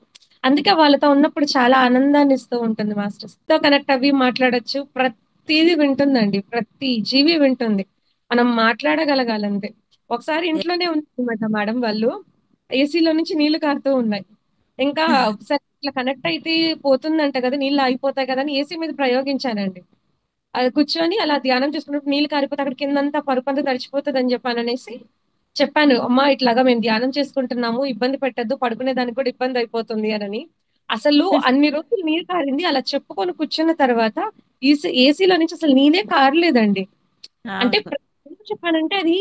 అందుకే వాళ్ళతో ఉన్నప్పుడు చాలా ఆనందాన్ని ఇస్తూ ఉంటుంది మాస్టర్స్. తో కనెక్ట్ అవ్వి మాట్లాడొచ్చు, ప్రతిదీ వింటుందండి, ప్రతి జీవి వింటుంది. మనం మాట్లాడగలగాలంతే. ఒకసారి ఇంట్లోనే ఉందన్నమాట మేడం వాళ్ళు, ఏసీలో నుంచి నీళ్లు కారుతూ ఉన్నాయి. ఇంకా సరే ఇట్లా కనెక్ట్ అయితే పోతుందంట కదా, నీళ్ళు ఆగిపోతాయి కదా అని ఏసీ మీద ప్రయోగించానండి. అది కూర్చొని అలా ధ్యానం చేసుకున్నప్పుడు నీళ్ళు కారిపోతే అక్కడ కిందంతా పరుపంతా తడిచిపోతుంది అని చెప్పాను అనేసి చెప్పాను. అమ్మా ఇట్లాగా మేము ధ్యానం చేసుకుంటున్నాము, ఇబ్బంది పెట్టద్దు, పడుకునే దానికి కూడా ఇబ్బంది అయిపోతుంది అని. అసలు అన్ని రోజులు నీరు కారింది, అలా చెప్పుకొని కూర్చున్న తర్వాత ఏసీలో నుంచి అసలు నీళ్ళే కారలేదండి. అంటే అవును. ఎందుకు చెప్పానంటే అది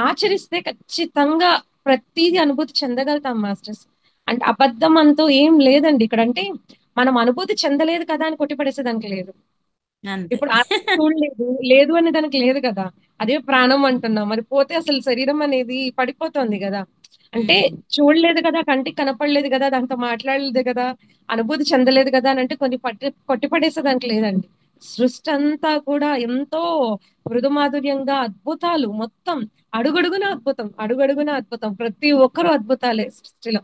ఆచరిస్తే ఖచ్చితంగా ప్రతిదీ అనుభూతి చెందగలుగుతాం మాస్టర్స్. అంటే అబద్ధం అంటూ ఏం లేదండి ఇక్కడ. అంటే మనం అనుభూతి చెందలేదు కదా అని కొట్టిపడేసేదానికి లేదు. అంతే. ఇప్పుడు ఆత్మ చూడలేదు, లేదు అనే దానికి లేదు కదా. అదే ప్రాణం అంటున్నాం, మరి పోతే అసలు శరీరం అనేది పడిపోతుంది కదా. అంటే ఉమ్. చూడలేదు కదా, కంటికి కనపడలేదు కదా, దాంతో మాట్లాడలేదు కదా, అనుభూతి చెందలేదు కదా అని అంటే కొన్ని కొట్టి పడేసేదానికి లేదండి. సృష్టి అంతా కూడా ఎంతో మృదుమాధుర్యంగా అద్భుతాలు మొత్తం అడుగడుగున అద్భుతం, అడుగడుగున అద్భుతం. ప్రతి ఒక్కరూ అద్భుతాలే సృష్టిలో.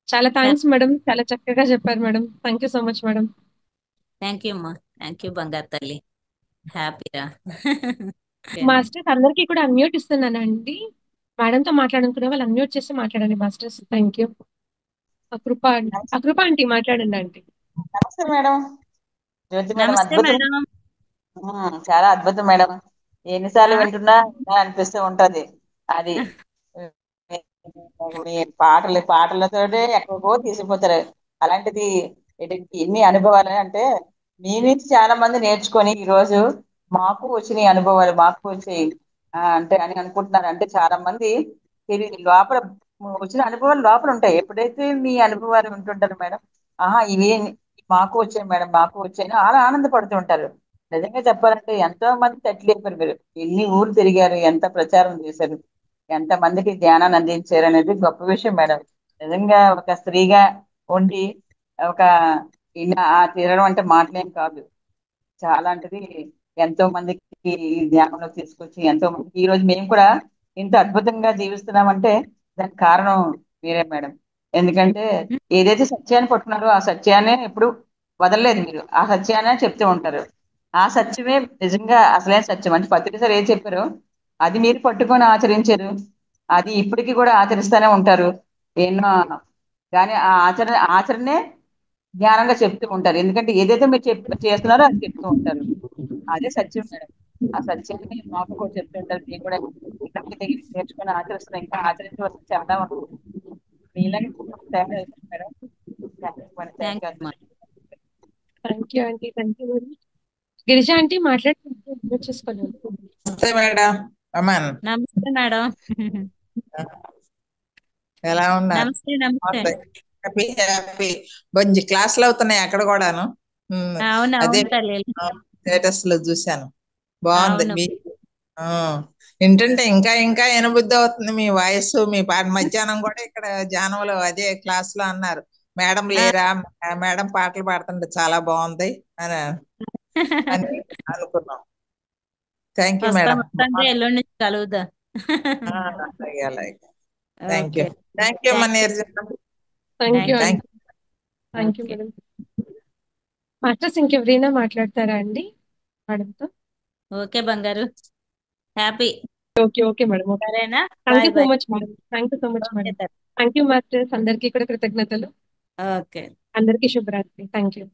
చాలా థ్యాంక్స్ మేడం. చాలా చక్కగా చెప్పారు madam. Thank you so much madam. Thank you అమ్మా. థ్యాంక్ యూ బంగారు తల్లి. హ్యాపీరా. మాస్టర్స్ అందరికీ కూడా అన్మ్యూట్ ఇస్తున్నానండి. మేడంతో మాట్లాడుకునే వాళ్ళు అన్మ్యూట్ చేసి మాట్లాడండి మాస్టర్స్. Thank you. అకృప ఆంటీ మాట్లాడండి ఆంటీ. నమస్తే మేడం. జ్యోతి మేడం నమస్తే అద్భుతం. మేడం. చాలా అద్భుతం మేడం. ఎన్నిసార్లు వింటున్నా అనిపిస్తూ ఉంటది. అది మీ పాటలతోటే ఎక్కడికో తీసుకుపోతారు. అలాంటిది ఎన్ని అనుభవాలు అంటే మీ నుంచి చాలా మంది నేర్చుకొని ఈ రోజు మాకు వచ్చినాయి అనుభవాలు, మాకు వచ్చాయి అంటే అని అనుకుంటున్నారు. అంటే చాలా మంది తెలియదు లోపల వచ్చిన అనుభవాలు లోపల ఉంటాయి. ఎప్పుడైతే మీ అనుభవాలు ఉంటుంటారు మేడం, ఆహా ఇవి మాకు వచ్చాయి మేడం, మాకు వచ్చాయని అలా ఆనందపడుతూ ఉంటారు. నిజంగా చెప్పాలంటే ఎంతో మంది తట్లేపారు మీరు. ఎన్ని ఊర్లు తిరిగారు, ఎంత ప్రచారం చేశారు, ఎంత మందికి ధ్యానాన్ని అందించారు అనేది గొప్ప విషయం మేడం. నిజంగా ఒక స్త్రీగా ఉండి ఒక తిరగడం అంటే మాటలేం కాదు. చాలాంటిది ఎంతో మందికి ఈ ధ్యానంలో తీసుకొచ్చి ఎంతో మందికి ఈ రోజు మేము కూడా ఇంత అద్భుతంగా జీవిస్తున్నామంటే దానికి కారణం మీరే మేడం. ఎందుకంటే ఏదైతే సత్యాన్ని పట్టుకున్నారో ఆ సత్యాన్ని ఎప్పుడు వదలలేదు మీరు. ఆ సత్యాన్ని చెప్తూ ఉంటారు. ఆ సత్యమే నిజంగా అసలైన సత్యం. అంటే పత్రిక సార్ ఏం చెప్పారో అది మీరు పట్టుకొని ఆచరించారు. అది ఇప్పటికీ కూడా ఆచరిస్తూనే ఉంటారు. ఎన్నో కానీ ఆ ఆచరణే జ్ఞానంగా చెప్తూ ఉంటారు. ఎందుకంటే ఏదైతే మీరు చేస్తున్నారో అది చెప్తూ ఉంటారు. అదే సత్యం మేడం. ఆ సత్యాన్ని మాకు కూడా చెప్తూ ఉంటారు. నేను కూడా ఇక్కడికి దగ్గర నేర్చుకుని ఆచరిస్తున్నాను. ఇంకా ఆచరించవలసి చాలా ఉంది. మీలాగే తయారు అవుతుంది madam. Thank you. Thank you aunty. Thank you very much. Girija aunty మాట్లాడుతున్నారు చేసుకోలేదు. నమస్తే మేడం. అమన్ నమస్తే మేడం. ఎలా ఉన్నారు? నమస్తే నమస్తే. Happy happy. మంచి క్లాసులు అవుతున్నాయి అక్కడ కూడాను. అవును అదే అవును తల్లి. స్టేటస్ లో చూశాను. బాగుంది. అవును. మీ వింటుంటే ఇంకా ఇంకా ఎనబుద్ధి అవుతుంది మీ వాయిస్. మీ పాట మధ్యాహ్నం కూడా ఇక్కడ జానంలో అదే క్లాస్ లో అన్నారు, మేడం లేరా, మేడం పాటలు పాడుతుంటే చాలా బాగుంది అని అని అనుకున్నాం. థ్యాంక్ యూ వస్తాం మేడం. వస్తాంటే ఎల్లుండి నుంచి కలుగుదా. అలాగే అలాగే. Thank you. Okay. Thank you అమ్మా thank you. Neeraja. Thank you thank అండి. Thank you okay. Madam. Masters ఇంకెవరైనా మాట్లాడతారా అండి మేడంతో? ఓకే బంగారు. Happy. Okay okay madam. Okay. సరేనా? Thank bye you so bye. Much madam. Thank you so much okay madam. తల్లి. Thank you masters. అందరికీ కూడా కృతజ్ఞతలు. ఓకే. అందరికీ శుభరాత్రి. Thank you.